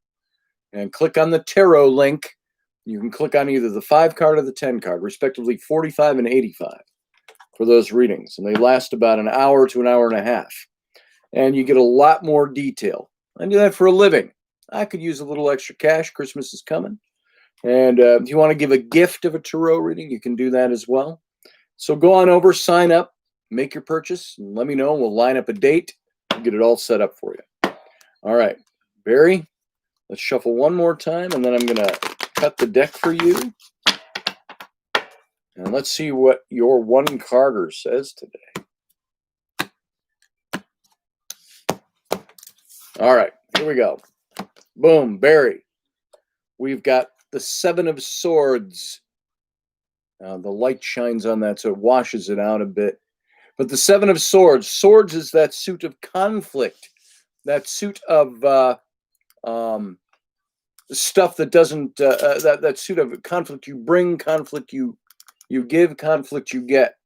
and click on the tarot link. You can click on either the 5-card or the 10-card, respectively 45 and 85 for those readings. And they last about an hour to an hour and a half. And you get a lot more detail. I do that for a living. I could use a little extra cash. Christmas is coming. And if you want to give a gift of a tarot reading, you can do that as well. So go on over, sign up, make your purchase, and let me know. We'll line up a date and get it all set up for you. All right, Barry, let's shuffle one more time, and then I'm going to cut the deck for you. And let's see what your one Carter says today. All right, here we go. Boom, Barry. We've got the 7 of Swords. The light shines on that, so it washes it out a bit. But the 7 of Swords. Swords is that suit of conflict. That suit of stuff that doesn't, that suit of conflict you bring, conflict you give, conflict you get.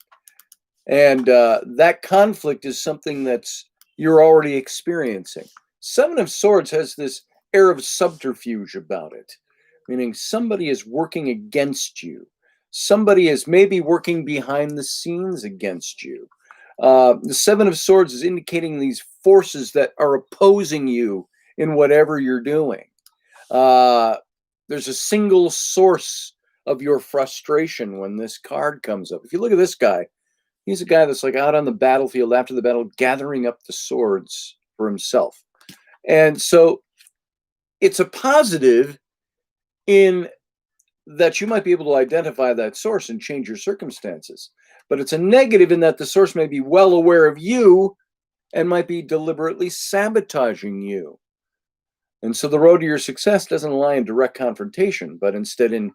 And that conflict is something you're already experiencing. 7 of Swords has this air of subterfuge about it, meaning somebody is working against you. Somebody is maybe working behind the scenes against you. The 7 of Swords is indicating these forces that are opposing you in whatever you're doing. There's a single source of your frustration when this card comes up. If you look at this guy, he's a guy that's like out on the battlefield after the battle, gathering up the swords for himself. And so it's a positive in that you might be able to identify that source and change your circumstances. But it's a negative in that the source may be well aware of you and might be deliberately sabotaging you. And so the road to your success doesn't lie in direct confrontation, but instead in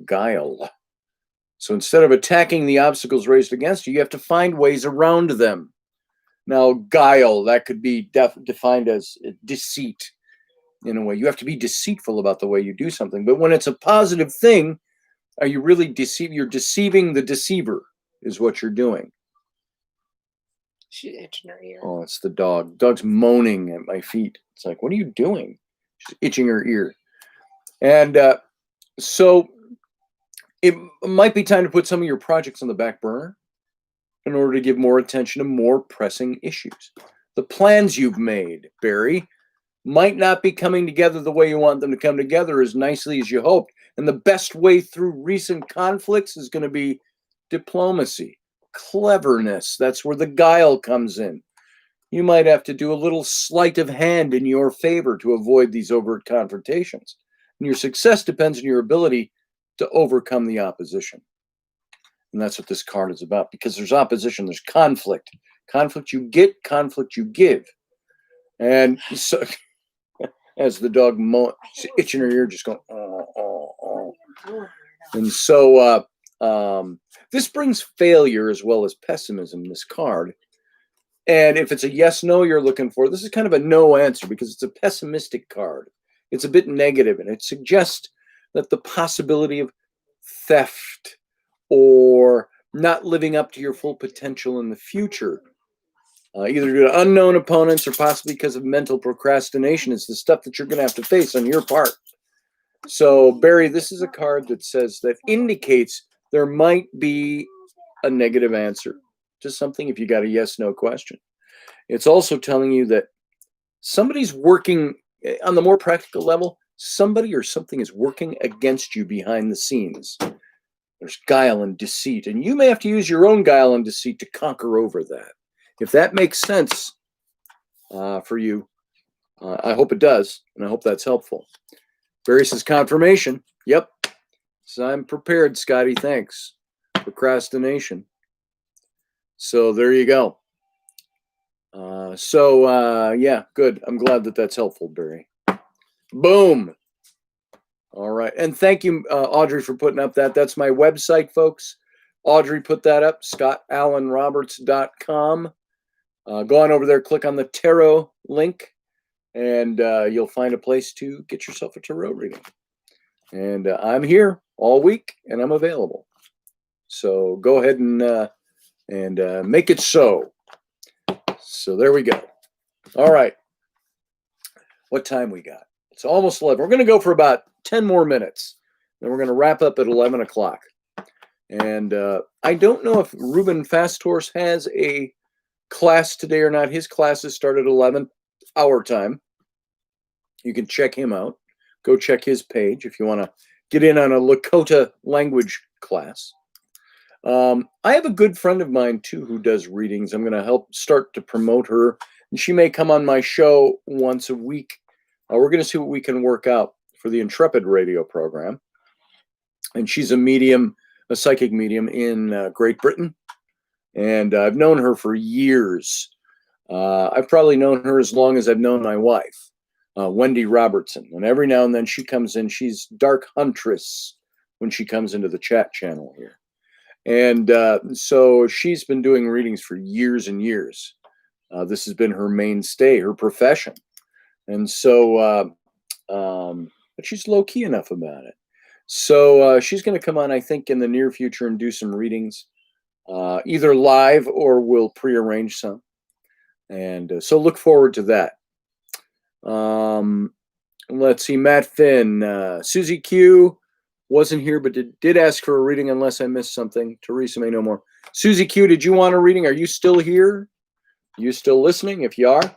guile. So instead of attacking the obstacles raised against you, you have to find ways around them. Now, guile, that could be defined as deceit in a way. You have to be deceitful about the way you do something. But when it's a positive thing, are you really deceiving? You're deceiving the deceiver is what you're doing. She's itching her ear. Oh, it's the dog. Dog's moaning at my feet. It's like, what are you doing? She's itching her ear. And so it might be time to put some of your projects on the back burner in order to give more attention to more pressing issues. The plans you've made, Barry, might not be coming together the way you want them to come together as nicely as you hoped. And the best way through recent conflicts is going to be diplomacy, cleverness. That's where the guile comes in. You might have to do a little sleight of hand in your favor to avoid these overt confrontations. And your success depends on your ability to overcome the opposition. And that's what this card is about, because there's opposition, there's conflict. Conflict you get, conflict you give. And so, as the dog she's itching her ear, just going, oh. And so this brings failure as well as pessimism, this card. And if it's a yes, no you're looking for, this is kind of a no answer because it's a pessimistic card. It's a bit negative, and it suggests that the possibility of theft or not living up to your full potential in the future, either due to unknown opponents or possibly because of mental procrastination, is the stuff that you're going to have to face on your part. So, Barry, this is a card that says, that indicates there might be a negative answer to something if you got a yes-no question. It's also telling you that somebody's working, on the more practical level, somebody or something is working against you behind the scenes. There's guile and deceit, and you may have to use your own guile and deceit to conquer over that. If that makes sense for you, I hope it does, and I hope that's helpful. Barry says confirmation. Yep. So I'm prepared, Scotty. Thanks. Procrastination. So there you go. Yeah, good. I'm glad that that's helpful, Barry. Boom. All right. And thank you, Audrey, for putting up that. That's my website, folks. Audrey put that up, scottallenroberts.com. Go on over there, click on the tarot link, and you'll find a place to get yourself a tarot reading. And I'm here all week, and I'm available. So go ahead and make it so. So there we go. All right. What time we got? It's almost 11. We're going to go for about 10 more minutes. Then we're going to wrap up at 11 o'clock. And I don't know if Ruben Fasthorse has a class today or not. His classes start at 11 our time. You can check him out. Go check his page if you want to get in on a Lakota language class. I have a good friend of mine, too, who does readings. I'm going to help start to promote her. And she may come on my show once a week. We're going to see what we can work out for the Intrepid radio program. And she's a medium, a psychic medium in Great Britain. And I've known her for years. I've probably known her as long as I've known my wife, Wendy Robertson. And every now and then she comes in. She's Dark Huntress when she comes into the chat channel here. And so she's been doing readings for years and years. This has been her mainstay, her profession. And so, but she's low-key enough about it. So she's going to come on, I think, in the near future and do some readings, either live or we'll prearrange some. And so look forward to that. Let's see, Matt Finn, Susie Q wasn't here, but did ask for a reading unless I missed something. Teresa may know more. Susie Q, did you want a reading? Are you still here? Are you still listening? If you are,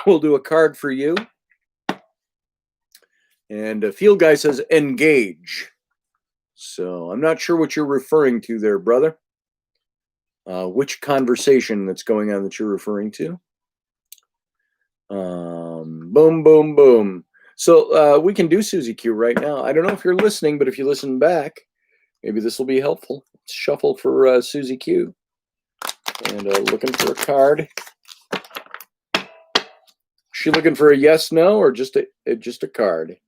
we'll do a card for you. And Field Guy says engage. So I'm not sure what you're referring to there, brother. Which conversation that's going on that you're referring to? Boom, boom, boom. So we can do Susie Q right now. I don't know if you're listening, but if you listen back, maybe this will be helpful. Let's shuffle for Susie Q. And looking for a card. She looking for a yes, no, or just a card?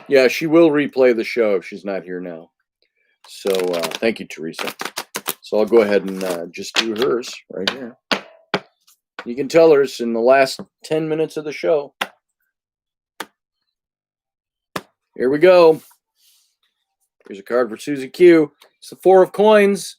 Yeah, she will replay the show if she's not here now. So thank you, Teresa. So I'll go ahead and just do hers right here. You can tell her it's in the last 10 minutes of the show. Here we go. Here's a card for Susie Q. It's the Four of Coins.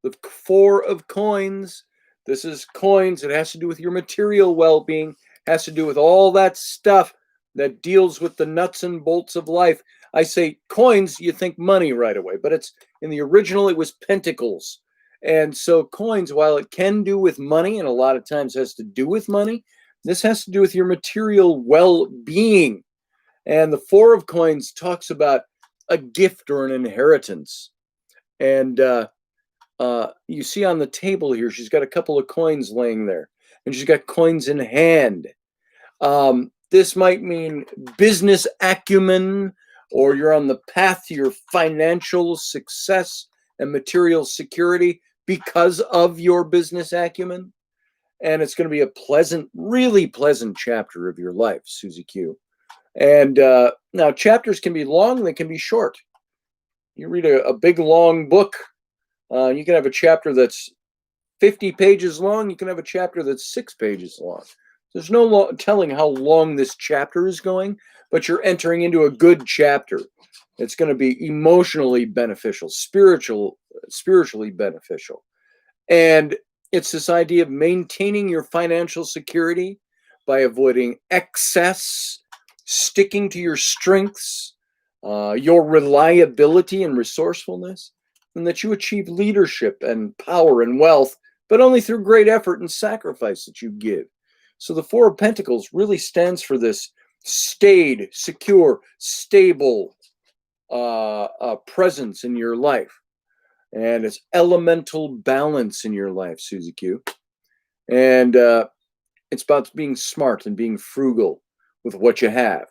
The Four of Coins. This is coins. It has to do with your material well-being. It has to do with all that stuff that deals with the nuts and bolts of life. I say coins, you think money right away, but it's in the original, it was pentacles. And so coins, while it can do with money, and a lot of times has to do with money, this has to do with your material well-being. And the Four of Coins talks about a gift or an inheritance. And you see on the table here, she's got a couple of coins laying there, and she's got coins in hand. This might mean business acumen, or you're on the path to your financial success and material security because of your business acumen. And it's going to be a pleasant, really pleasant chapter of your life, Susie Q. And now chapters can be long, they can be short. You read a big, long book, you can have a chapter that's 50 pages long. You can have a chapter that's 6 pages long. There's no telling how long this chapter is going, but you're entering into a good chapter. It's going to be emotionally beneficial, spiritually beneficial. And it's this idea of maintaining your financial security by avoiding excess, sticking to your strengths, your reliability and resourcefulness, and that you achieve leadership and power and wealth, but only through great effort and sacrifice that you give. So the Four of Pentacles really stands for this staid, secure, stable presence in your life. And it's elemental balance in your life, Susie Q. And it's about being smart and being frugal with what you have,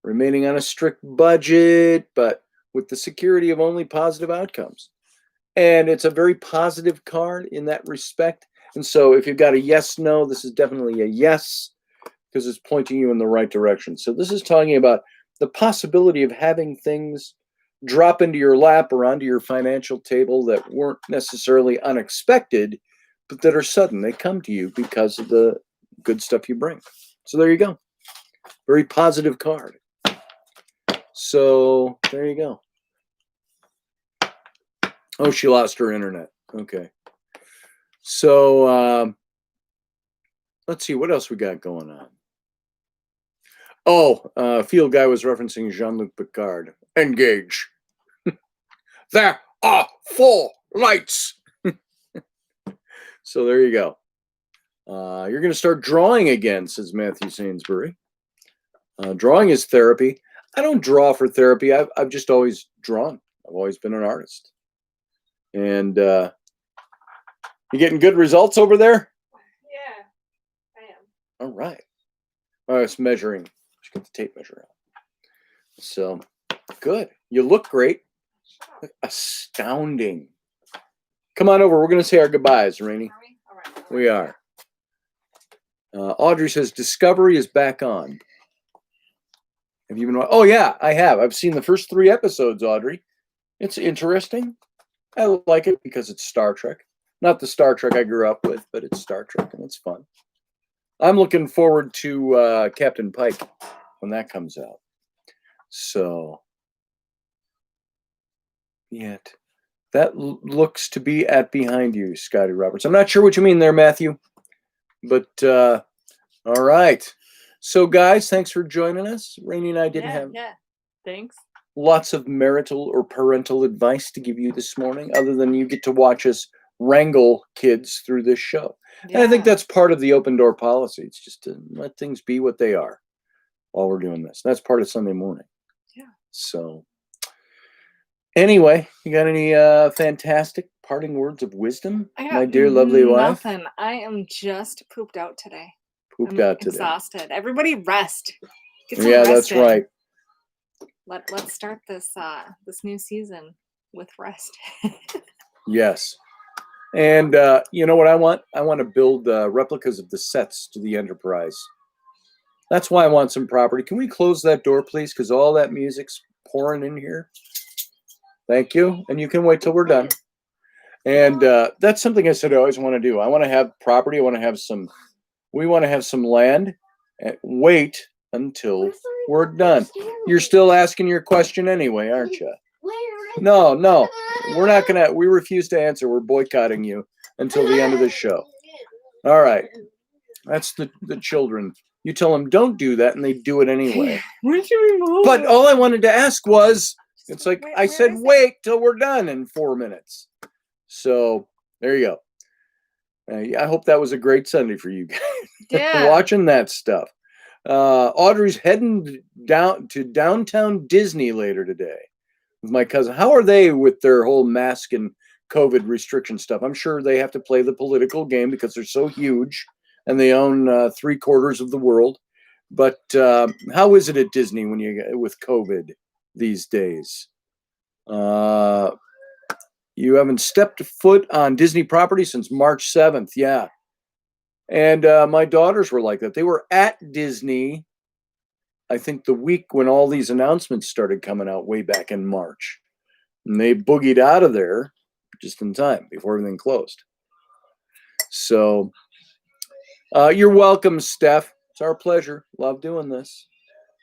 remaining on a strict budget, but with the security of only positive outcomes. And it's a very positive card in that respect. And so if you've got a yes, no, this is definitely a yes, because it's pointing you in the right direction. So this is talking about the possibility of having things drop into your lap or onto your financial table that weren't necessarily unexpected, but that are sudden. They come to you because of the good stuff you bring. So there you go. Very positive card. So there you go. Oh, she lost her internet. Okay. So let's see what else we got going on. Oh, Field Guy was referencing Jean-Luc Picard. Engage. There are 4 lights. So there you go. You're going to start drawing again, says Matthew Sainsbury. Drawing is therapy. I don't draw for therapy. I've just always drawn. I've always been an artist. And you getting good results over there? Yeah, I am. All right. I was measuring. Just get the tape measure out. So good. You look great. Astounding. Come on over. We're going to say our goodbyes, Raini. Are we? All right. We are. Audrey says Discovery is back on. Have you been? Oh yeah, I have. I've seen the first 3 episodes, Audrey. It's interesting. I like it because it's Star Trek. Not the Star Trek I grew up with, but it's Star Trek, and it's fun. I'm looking forward to Captain Pike when that comes out. So, yet that looks to be at behind you, Scotty Roberts. I'm not sure what you mean there, Matthew, but all right. So, guys, thanks for joining us. Rainey and I didn't have. Yeah. Thanks. Lots of marital or parental advice to give you this morning, other than you get to watch us wrangle kids through this show. Yeah. And I think that's part of the open door policy. It's just to let things be what they are while we're doing this. That's part of Sunday morning. Yeah. So anyway, you got any fantastic parting words of wisdom, my dear lovely wife? Nothing. I am just pooped out today. Pooped out today. Exhausted. Everybody rest. Get some Yeah, rest that's in. right. Let's start this this new season with rest. Yes. And you know what I want? I want to build replicas of the sets to the Enterprise. That's why I want some property. Can we close that door, please? Because all that music's pouring in here. Thank you. And you can wait till we're done. And that's something I said I always want to do. I want to have property. We want to have some land. And wait until we're done. You're still asking your question anyway, aren't you? No, we're not gonna. We refuse to answer. We're boycotting you until the end of the show. All right, that's the children. You tell them don't do that, and they do it anyway. Why don't you remove? But all I wanted to ask was, it's like I said, is it? wait till we're done in 4 minutes. So there you go. I hope that was a great Sunday for you guys. Yeah. Watching that stuff. Audrey's heading down to downtown Disney later today with my cousin. How are they with their whole mask and COVID restriction stuff? I'm sure they have to play the political game because they're so huge and they own 3/4 of the world. But how is it at Disney when you with COVID these days? You haven't stepped foot on Disney property since March 7th. Yeah. And my daughters were like that. They were at Disney, I think, the week when all these announcements started coming out way back in March. And they boogied out of there just in time before everything closed. So you're welcome, Steph. It's our pleasure. Love doing this.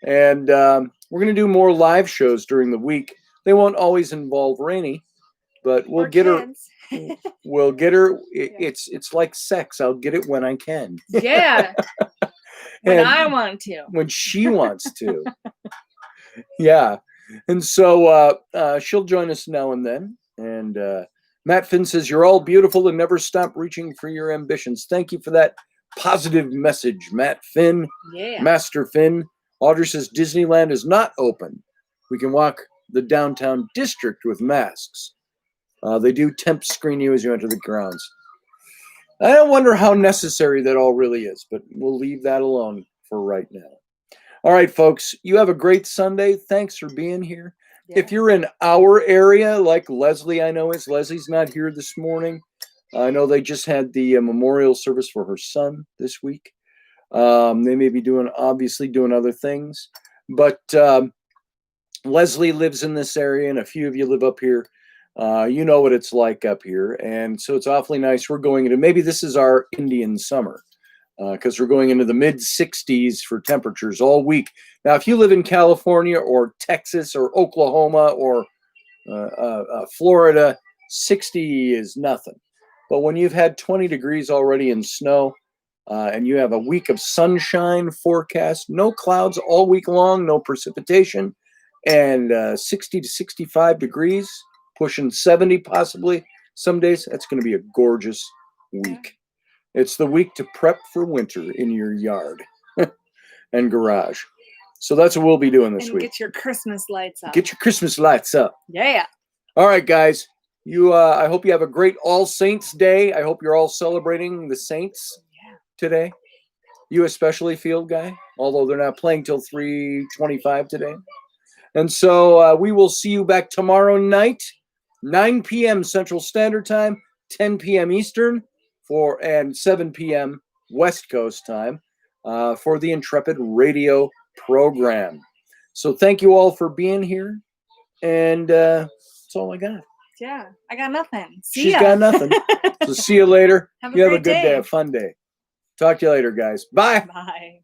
And we're going to do more live shows during the week. They won't always involve Raini, but we'll get her. We'll get her. It's like sex. I'll get it when I can. Yeah. When I want to. When she wants to. Yeah. And so she'll join us now and then. And Matt Finn says, you're all beautiful and never stop reaching for your ambitions. Thank you for that positive message, Matt Finn. Yeah. Master Finn. Audrey says, Disneyland is not open. We can walk the downtown district with masks. They do temp screen you as you enter the grounds. I don't wonder how necessary that all really is, but we'll leave that alone for right now. All right, folks, you have a great Sunday. Thanks for being here. Yeah. If you're in our area, like Leslie, I know is. Leslie's not here this morning. I know they just had the memorial service for her son this week. They may be obviously doing other things, but Leslie lives in this area, and a few of you live up here. You know what it's like up here, and so it's awfully nice. We're going into, maybe this is our Indian summer, because we're going into the mid-60s for temperatures all week. Now, if you live in California or Texas or Oklahoma or Florida, 60 is nothing. But when you've had 20 degrees already in snow, and you have a week of sunshine forecast, no clouds all week long, no precipitation, and 60 to 65 degrees, pushing 70 possibly some days, that's going to be a gorgeous week. It's the week to prep for winter in your yard and garage. So that's what we'll be doing this week. Get your Christmas lights up. Get your Christmas lights up. Yeah. All right, guys. I hope you have a great All Saints Day. I hope you're all celebrating the Saints today. You especially, Field Guy, although they're not playing till 3:25 today. And so we will see you back tomorrow night, 9 p.m. Central Standard Time, 10 p.m. Eastern, and 7 p.m. West Coast time for the Intrepid Radio program. So thank you all for being here. And that's all I got. Yeah, I got nothing. She's got nothing. So see you later. Have a good day. day, a fun day. Talk to you later, guys. Bye. Bye.